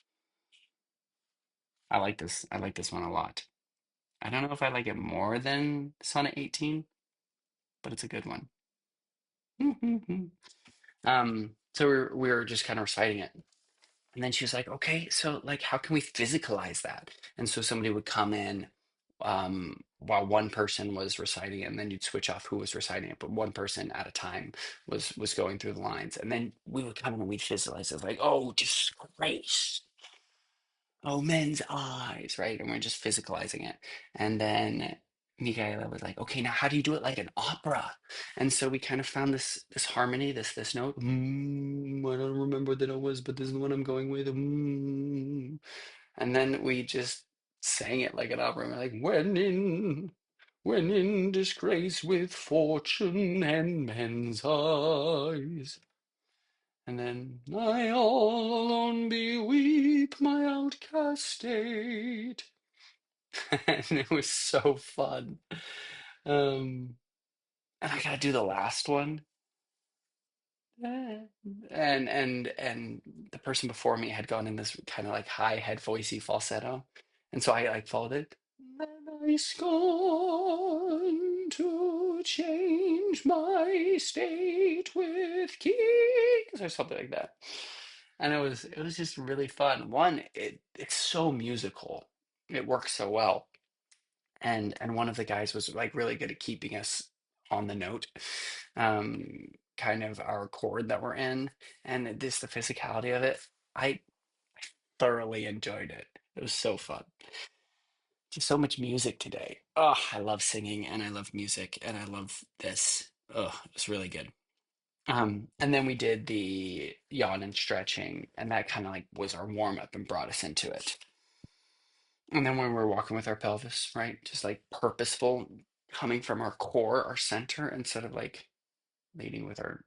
I like this. I like this one a lot. I don't know if I like it more than Sonnet 18, but it's a good one. So we were just kind of reciting it. And then she was like, okay, so like how can we physicalize that? And so somebody would come in while one person was reciting it, and then you'd switch off who was reciting it, but one person at a time was going through the lines. And then we would come in and we'd visualize it like, oh, disgrace. Oh, men's eyes, right? And we're just physicalizing it. And then Michaela was like, okay, now how do you do it like an opera? And so we kind of found this harmony, this note. I don't remember what the note was, but this is the one I'm going with. And then we just sang it like an opera. And we're like, when in disgrace with fortune and men's eyes. And then I all alone beweep my outcast state. And it was so fun. And I gotta do the last one. And the person before me had gone in this kind of like high head voicey falsetto. And so I like followed it. And I scorn to change my state with kings or something like that. And it was just really fun. One, it's so musical. It works so well. And one of the guys was like really good at keeping us on the note, kind of our chord that we're in, and the physicality of it. I thoroughly enjoyed it. It was so fun. Just so much music today. Oh, I love singing and I love music and I love this. Oh, it was really good. And then we did the yawn and stretching, and that kind of like was our warm up and brought us into it. And then when we're walking with our pelvis, right? Just like purposeful, coming from our core, our center, instead of like leading with our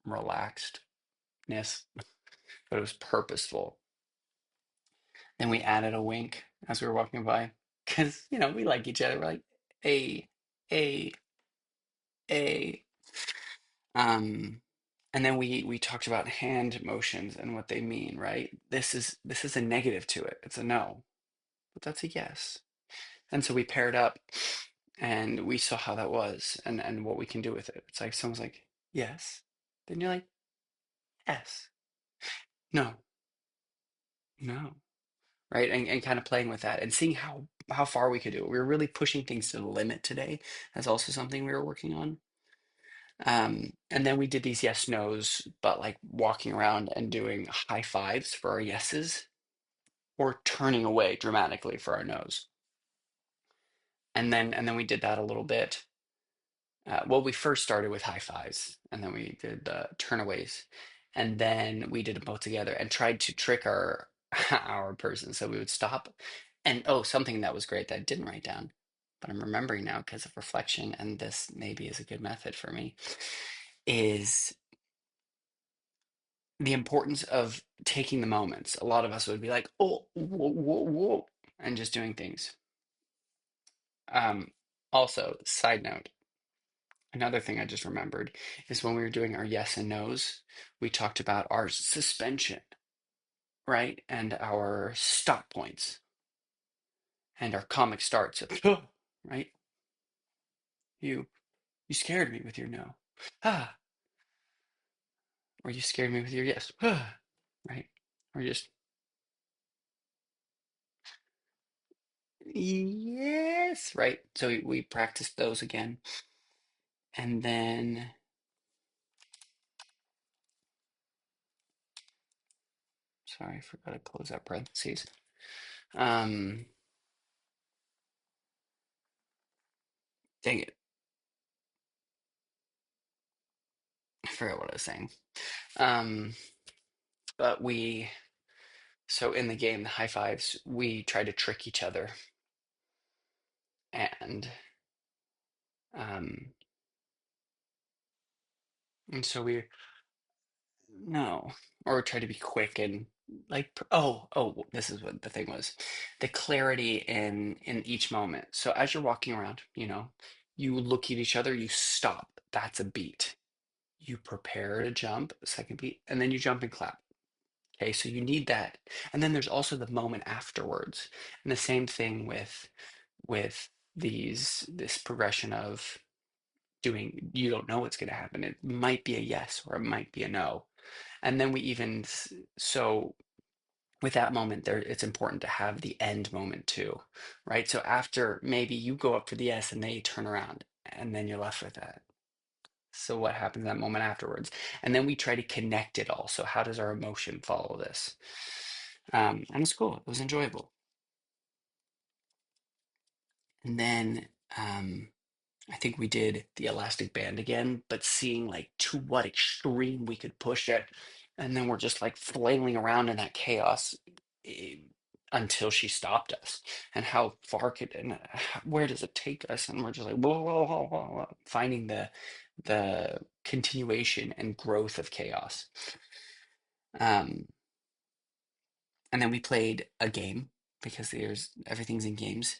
relaxedness, but it was purposeful. Then we added a wink as we were walking by because, we like each other. We're like, a, a, a. Um, and then we talked about hand motions and what they mean, right? This is a negative to it. It's a no, but that's a yes. And so we paired up and we saw how that was and what we can do with it. It's like someone's like, yes. Then you're like, yes. No, no. Right. And kind of playing with that and seeing how far we could do it. We were really pushing things to the limit today. That's also something we were working on. And then we did these yes nos, but like walking around and doing high fives for our yeses or turning away dramatically for our nos. And then we did that a little bit. Well, we first started with high fives, and then we did turnaways, and then we did them both together and tried to trick our our person. So we would stop, and oh, something that was great that I didn't write down, but I'm remembering now because of reflection, and this maybe is a good method for me, is the importance of taking the moments. A lot of us would be like, oh, whoa, whoa, whoa, and just doing things. Also, side note. Another thing I just remembered is when we were doing our yes and no's, we talked about our suspension, right? And our stop points and our comic starts. Right? You you scared me with your no. Ah, or you scared me with your yes. Right? Or just yes, right? So we practiced those again. And then sorry, I forgot to close out parentheses. Um, Dang it. I forgot what I was saying. Um, but so in the game, the high fives, we try to trick each other and um and so we no, or try to be quick and like this is what the thing was. The clarity in each moment. So as you're walking around, You look at each other, you stop. That's a beat. You prepare to jump, second beat, and then you jump and clap. Okay, so you need that. And then there's also the moment afterwards. And the same thing with this progression of doing, you don't know what's going to happen. It might be a yes or it might be a no. And then we even so with that moment there, it's important to have the end moment too, right? So after maybe you go up for the yes and they turn around and then you're left with that. So what happens in that moment afterwards? And then we try to connect it all. So how does our emotion follow this? And it's cool. It was enjoyable. And then I think we did the elastic band again, but seeing like to what extreme we could push it. And then we're just like flailing around in that chaos eh, until she stopped us. And how far could and where does it take us? And we're just like whoa, whoa, whoa, whoa, whoa, finding the continuation and growth of chaos. Um, and then we played a game because there's everything's in games,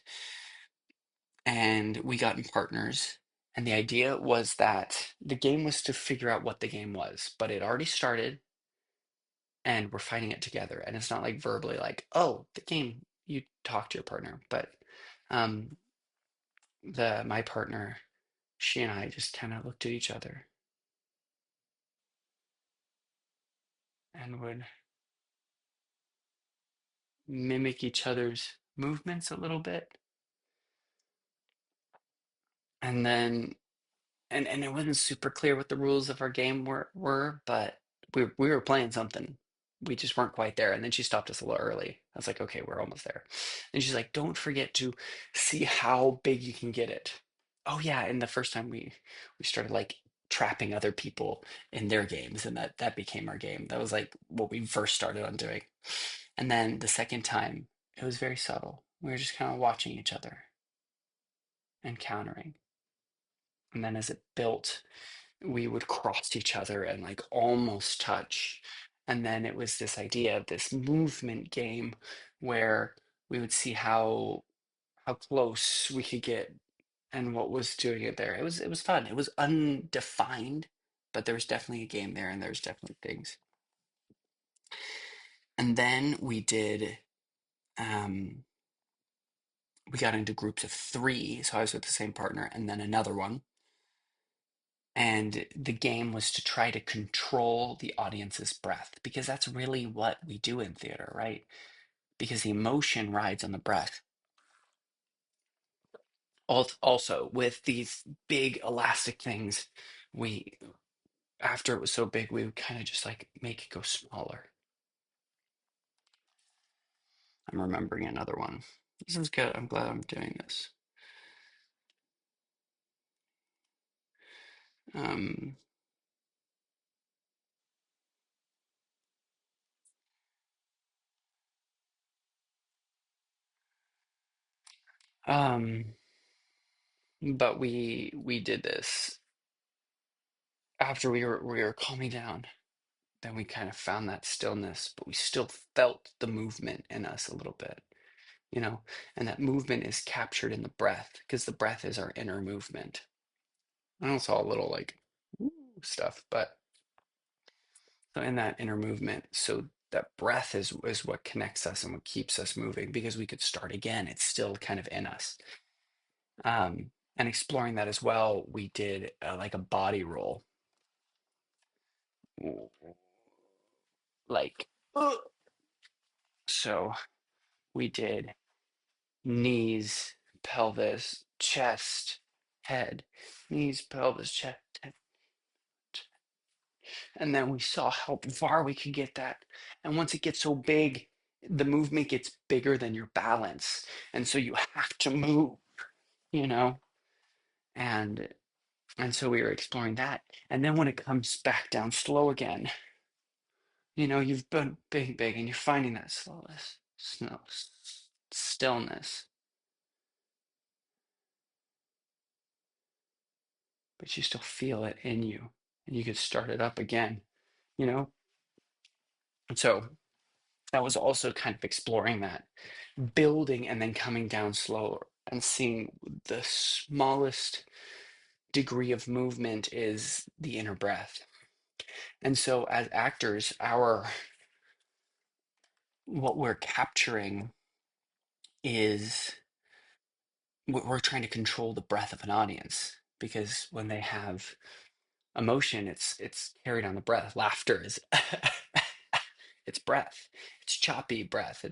and we got in partners. And the idea was that the game was to figure out what the game was, but it already started and we're fighting it together. And it's not like verbally like, oh, the game, you talk to your partner. But um the my partner, she and I just kind of looked at each other and would mimic each other's movements a little bit. And then and it wasn't super clear what the rules of our game were, but we were playing something. We just weren't quite there. And then she stopped us a little early. I was like, okay, we're almost there. And she's like, don't forget to see how big you can get it. Oh yeah, and the first time we started like trapping other people in their games, and that became our game. That was like what we first started on doing. And then the second time, it was very subtle. We were just kind of watching each other and countering. And then as it built, we would cross each other and like almost touch. And then it was this idea of this movement game where we would see how close we could get and what was doing it there. It was fun. It was undefined, but there was definitely a game there and there's definitely things. And then um we got into groups of three. So I was with the same partner and then another one. And the game was to try to control the audience's breath because that's really what we do in theater, right? Because the emotion rides on the breath. Also, with these big elastic things, we, after it was so big, we would kind of just like make it go smaller. I'm remembering another one. This is good. I'm glad I'm doing this. Um, um, but we did this after we were calming down. Then we kind of found that stillness, but we still felt the movement in us a little bit, you know, and that movement is captured in the breath because the breath is our inner movement. I know it's all a little like woo stuff, but so in that inner movement, so that breath is what connects us and what keeps us moving because we could start again. It's still kind of in us. And exploring that as well, we did like a body roll, like so we did knees, pelvis, chest, head, knees, pelvis, chest, head. And then we saw how far we could get that. And once it gets so big, the movement gets bigger than your balance. And so you have to move, you know? And and so we were exploring that. And then when it comes back down slow again, you've been big, big, and you're finding that slowness, stillness, but you still feel it in you. And you could start it up again, you know? And so that was also kind of exploring that, building and then coming down slower and seeing the smallest degree of movement is the inner breath. And so as actors, our what we're capturing is we're trying to control the breath of an audience, because when they have emotion, it's carried on the breath. Laughter is it's breath. It's choppy breath.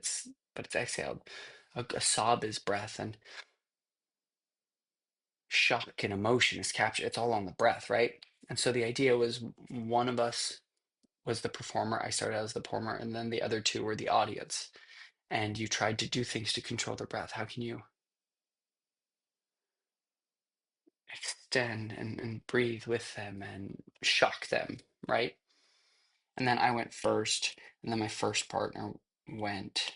But it's exhaled. A sob is breath, and shock and emotion is captured. It's all on the breath, right? And so the idea was one of us was the performer. I started as the performer, and then the other two were the audience. And you tried to do things to control their breath. How can you extend and breathe with them and shock them, right? And then I went first, and then my first partner went.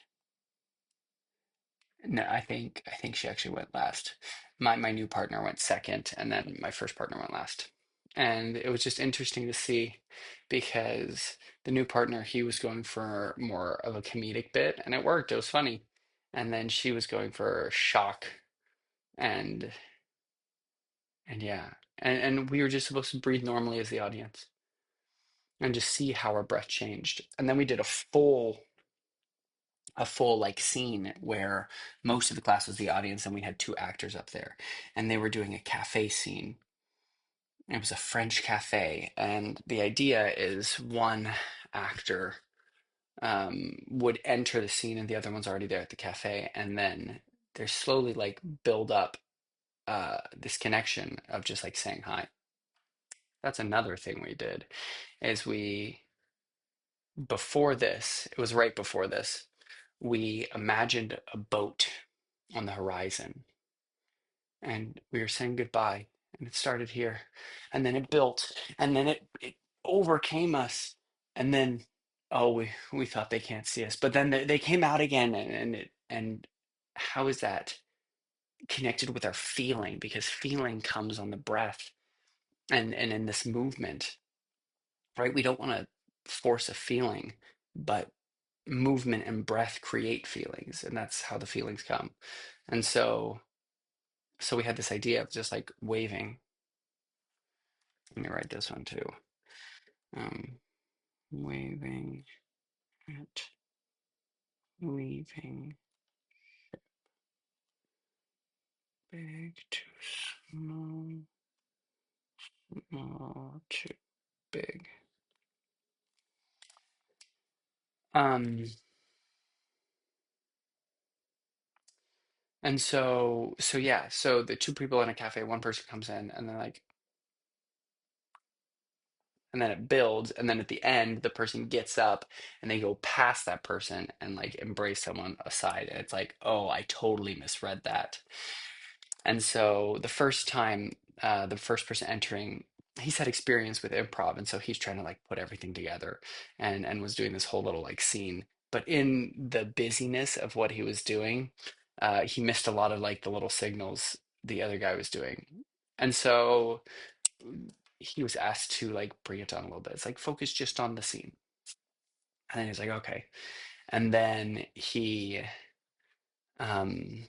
No, I think she actually went last. My new partner went second, and then my first partner went last. And it was just interesting to see, because the new partner, he was going for more of a comedic bit, and it worked. It was funny. And then she was going for shock and yeah. And we were just supposed to breathe normally as the audience and just see how our breath changed. And then we did a full like scene where most of the class was the audience, and we had two actors up there, and they were doing a cafe scene. It was a French cafe, and the idea is one actor would enter the scene and the other one's already there at the cafe, and then they slowly like build up this connection of just like saying hi. That's another thing we did, is we before this, it was right before this, we imagined a boat on the horizon, and we were saying goodbye, and it started here, and then it built, and then it overcame us, and then oh, we thought they can't see us, but then they came out again, and how is that connected with our feeling? Because feeling comes on the breath and in this movement, right? We don't want to force a feeling, but movement and breath create feelings, and that's how the feelings come. And so we had this idea of just like waving. Let me write this one too. um Waving at leaving, big to small, small to big. um and so yeah, so the two people in a cafe, one person comes in, and then like, and then it builds, and then at the end the person gets up and they go past that person and like embrace someone aside, and it's like, oh, I totally misread that. And so the first time, the first person entering, he's had experience with improv, and so he's trying to like put everything together, and was doing this whole little like scene. But in the busyness of what he was doing, he missed a lot of like the little signals the other guy was doing. And so he was asked to like bring it down a little bit. It's like focus just on the scene. And then he's like, okay. And then um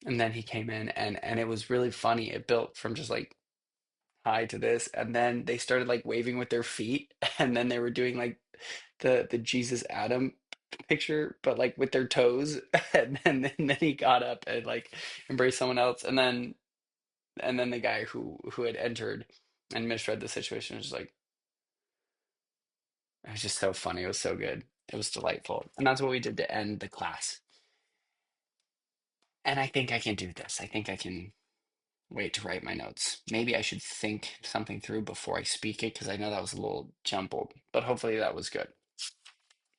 he came in, and it was really funny. It built from just like hi to this, and then they started like waving with their feet, and then they were doing like the Jesus Adam picture, but like with their toes. And then he got up and like embraced someone else, and then the guy who had entered and misread the situation was just like, it was just so funny. It was so good. It was delightful. And that's what we did to end the class. And I think I can do this. I think I can wait to write my notes. Maybe I should think something through before I speak it, because I know that was a little jumbled, but hopefully that was good.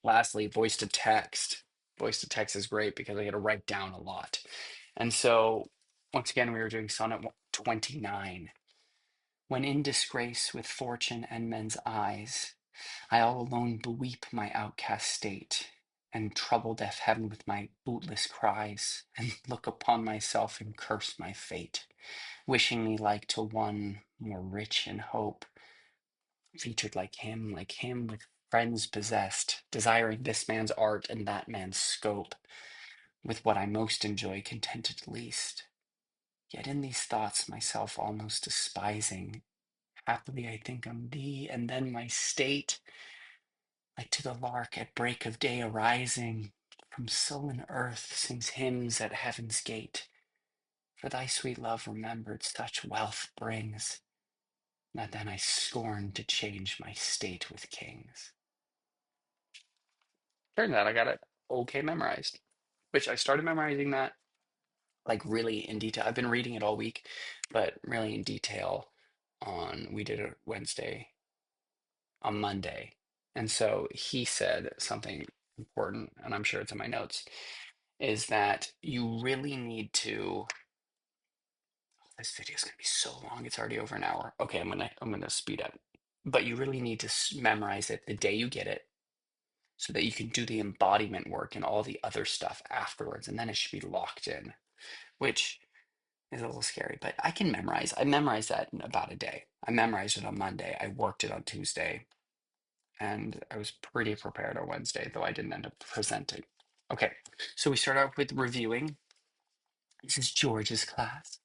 Lastly, voice to text. Voice to text is great because I get to write down a lot. And so, once again, we were doing Sonnet 29. When in disgrace with fortune and men's eyes, I all alone beweep my outcast state, and trouble deaf heaven with my bootless cries, and look upon myself and curse my fate, wishing me like to one more rich in hope, featured like him with friends possessed, desiring this man's art and that man's scope. with what I most enjoy, contented least. Yet in these thoughts, myself almost despising, happily I think I'm thee, and then my state, like to the lark at break of day arising, from sullen earth sings hymns at heaven's gate. For thy sweet love remembered such wealth brings, that then I scorn to change my state with kings. Turns out I got it okay memorized, which I started memorizing that like really in detail. I've been reading it all week, but really in detail we did it Wednesday, on Monday. And so he said something important, and I'm sure it's in my notes, is that you really need to. This video is going to be so long. It's already over an hour. Okay, I'm gonna speed up. But you really need to memorize it the day you get it, so that you can do the embodiment work and all the other stuff afterwards, and then it should be locked in, which is a little scary. But I can memorize. I memorized that in about a day. I memorized it on Monday. I worked it on Tuesday, and I was pretty prepared on Wednesday, though I didn't end up presenting. Okay, so we start out with reviewing. This is George's class.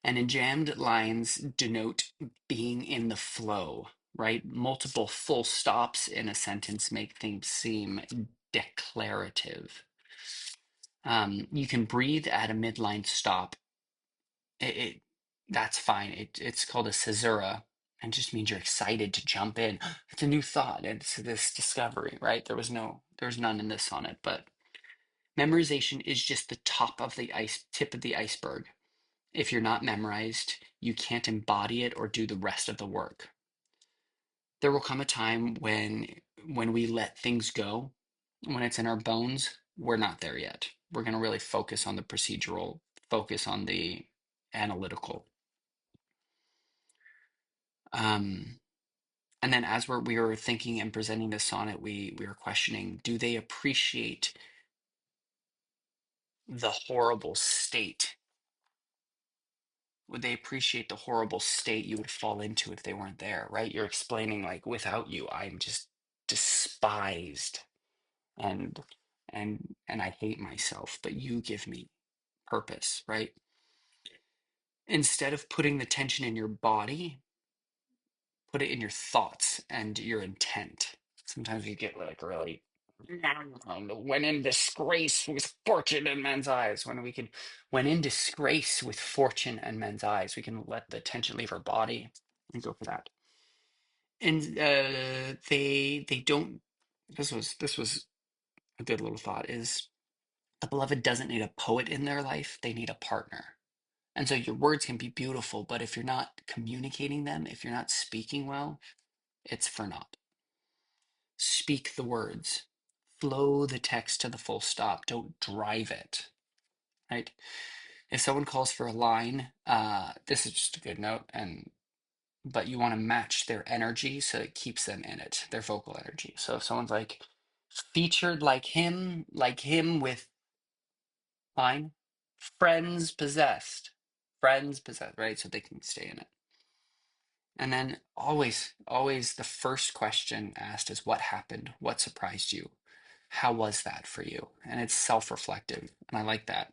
And enjambed lines denote being in the flow, right? Multiple full stops in a sentence make things seem declarative. You can breathe at a midline stop. It that's fine. It's called a caesura and just means you're excited to jump in. It's a new thought. It's this discovery, right? There's none in this sonnet, but memorization is just the tip of the iceberg. If you're not memorized, you can't embody it or do the rest of the work. There will come a time when we let things go, when it's in our bones, we're not there yet. We're going to really focus on the procedural, focus on the analytical. Um, and then as we were thinking and presenting this sonnet, we were questioning, do they appreciate the horrible state? Would they appreciate the horrible state you would fall into if they weren't there, right? You're explaining like without you, I'm just despised and and I hate myself, but you give me purpose, right? Instead of putting the tension in your body, put it in your thoughts and your intent. Sometimes you get like really when in disgrace with fortune in men's eyes. When in disgrace with fortune and men's eyes, we can let the tension leave our body and go for that. And they don't. This was a good little thought. Is the beloved doesn't need a poet in their life; they need a partner. And so your words can be beautiful, but if you're not communicating them, if you're not speaking well, it's for naught. Speak the words, flow the text to the full stop. Don't drive it, right? If someone calls for a line, this is just a good note, but you want to match their energy so it keeps them in it, their vocal energy. So if someone's like featured like him with line, friends possessed, right? So they can stay in it. And then always the first question asked is what happened? What surprised you? How was that for you? And it's self-reflective, and I like that.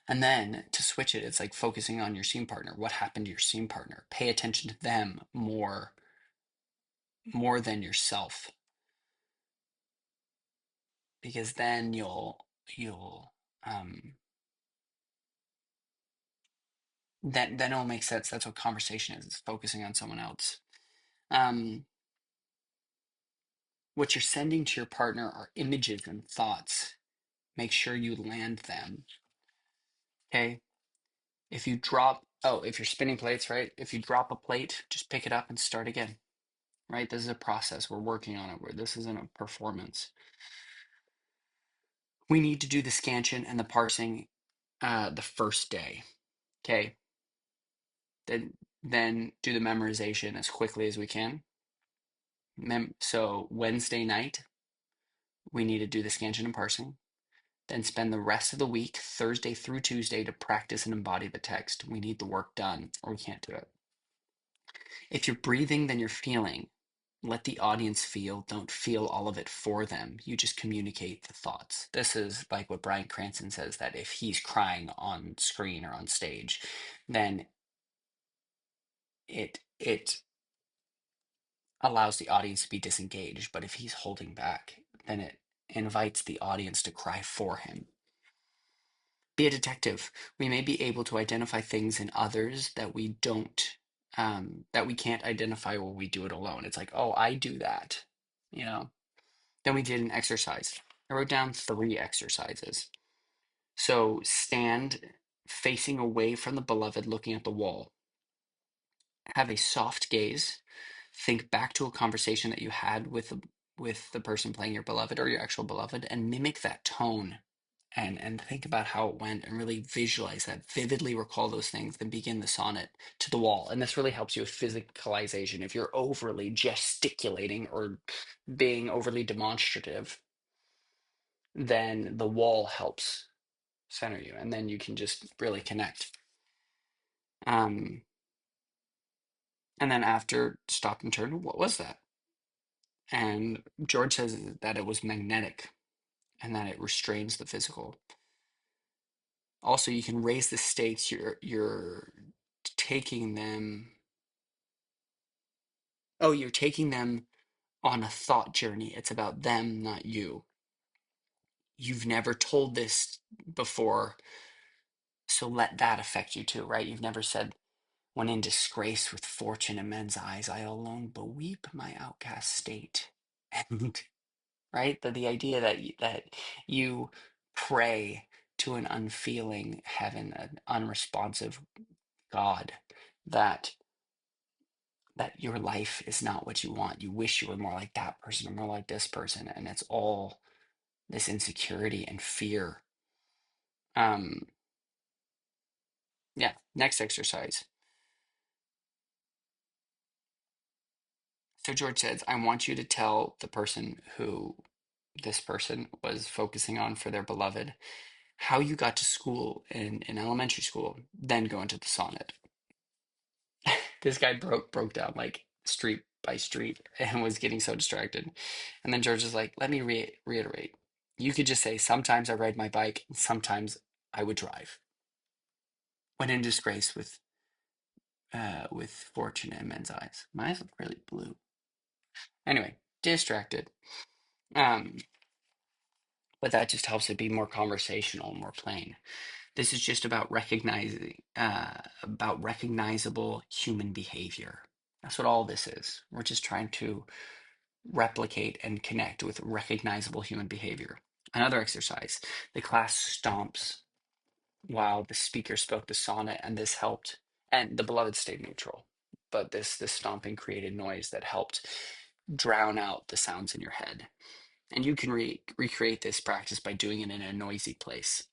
And then to switch it, it's like focusing on your scene partner. What happened to your scene partner? Pay attention to them more than yourself, because then you'll then it'll make sense. That's what conversation is. It's focusing on someone else. Um, what you're sending to your partner are images and thoughts. Make sure you land them. Okay. If you're spinning plates, right? If you drop a plate, just pick it up and start again, right? This is a process. We're working on it. This isn't a performance. We need to do the scansion and the parsing the first day. Okay. Then do the memorization as quickly as we can. So Wednesday night, we need to do the scansion and parsing. Then spend the rest of the week, Thursday through Tuesday, to practice and embody the text. We need the work done, or we can't do it. If you're breathing, then you're feeling. let the audience feel, don't feel all of it for them. You just communicate the thoughts. This is like what Bryan Cranston says, that if he's crying on screen or on stage, then it allows the audience to be disengaged. But if he's holding back, then it invites the audience to cry for him. Be a detective. We may be able to identify things in others that we don't, that we can't identify when we do it alone. It's like, oh, I do that, you know. Then we did an exercise. I wrote down 3 exercises. So stand facing away from the beloved, looking at the wall. Have a soft gaze. Think back to a conversation that you had with the person playing your beloved or your actual beloved, and mimic that tone, and think about how it went, and really visualize that, vividly recall those things, then begin the sonnet to the wall. And this really helps you with physicalization. If you're overly gesticulating or being overly demonstrative, then the wall helps center you, and then you can just really connect. Um, and then after, stop and turn, what was that? And George says that it was magnetic and that it restrains the physical. Also, you can raise the stakes. You're taking them. Oh, you're taking them on a thought journey. It's about them, not you. You've never told this before, so let that affect you too, right? You've never said, when in disgrace with fortune and men's eyes, I alone beweep my outcast state. And right, the idea that you pray to an unfeeling heaven, an unresponsive God, that your life is not what you want. You wish you were more like that person or more like this person, and it's all this insecurity and fear. Um, yeah. Next exercise. So George says, I want you to tell the person who this person was focusing on for their beloved how you got to school in elementary school, then go into the sonnet. This guy broke down like street by street and was getting so distracted. And then George is like, let me reiterate. You could just say, sometimes I ride my bike, and sometimes I would drive. When in disgrace with fortune in men's eyes. My eyes look really blue. Anyway, distracted. Um, but that just helps it be more conversational, more plain. This is just about recognizing about recognizable human behavior. That's what all this is. We're just trying to replicate and connect with recognizable human behavior. Another exercise, the class stomps while the speaker spoke the sonnet, and this helped, and the beloved stayed neutral. But this stomping created noise that helped drown out the sounds in your head. And you can recreate this practice by doing it in a noisy place.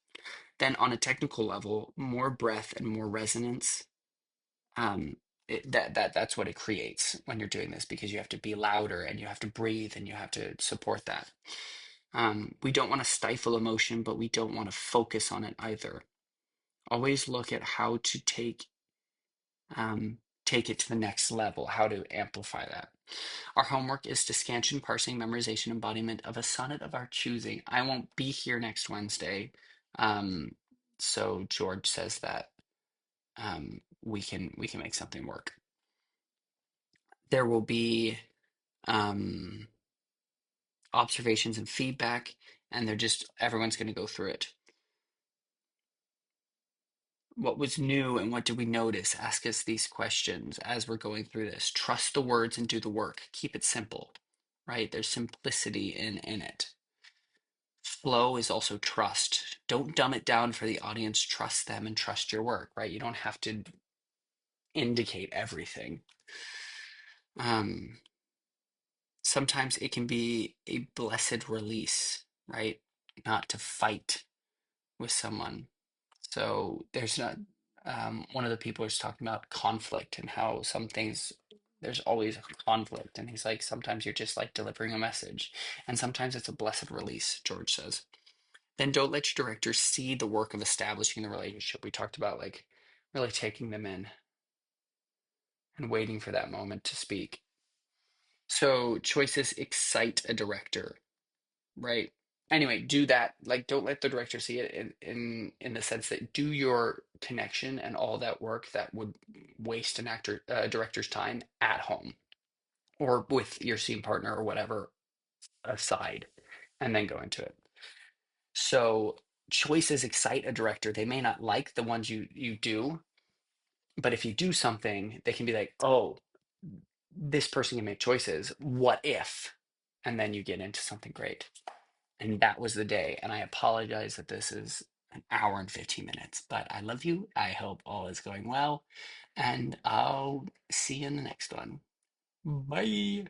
Then, on a technical level, more breath and more resonance. Um, that's what it creates when you're doing this, because you have to be louder and you have to breathe and you have to support that. We don't want to stifle emotion, but we don't want to focus on it either. Always look at how to take it to the next level, how to amplify that. Our homework is to scansion, parsing, memorization, embodiment of a sonnet of our choosing. I won't be here next Wednesday, so George says that we can make something work. There will be um, observations and feedback, and everyone's going to go through it. What was new and what did we notice? Ask us these questions as we're going through this. Trust the words and do the work. Keep it simple, right? There's simplicity in it. Flow is also trust. Don't dumb it down for the audience. Trust them and trust your work, right? You don't have to indicate everything. Sometimes it can be a blessed release, right? Not to fight with someone. So there's not, one of the people was talking about conflict and how some things, there's always conflict. And he's like, sometimes you're just like delivering a message. And sometimes it's a blessed release, George says. Then don't let your directors see the work of establishing the relationship. We talked about like really taking them in and waiting for that moment to speak. So choices excite a director, right? Anyway, do that. Like, don't let the director see it in the sense that do your connection and all that work that would waste an director's time at home or with your scene partner or whatever aside, and then go into it. So choices excite a director. They may not like the ones you do, but if you do something, they can be like, "Oh, this person can make choices. What if?" And then you get into something great. And that was the day. And I apologize that this is an hour and 15 minutes, but I love you. I hope all is going well. And I'll see you in the next one. Bye.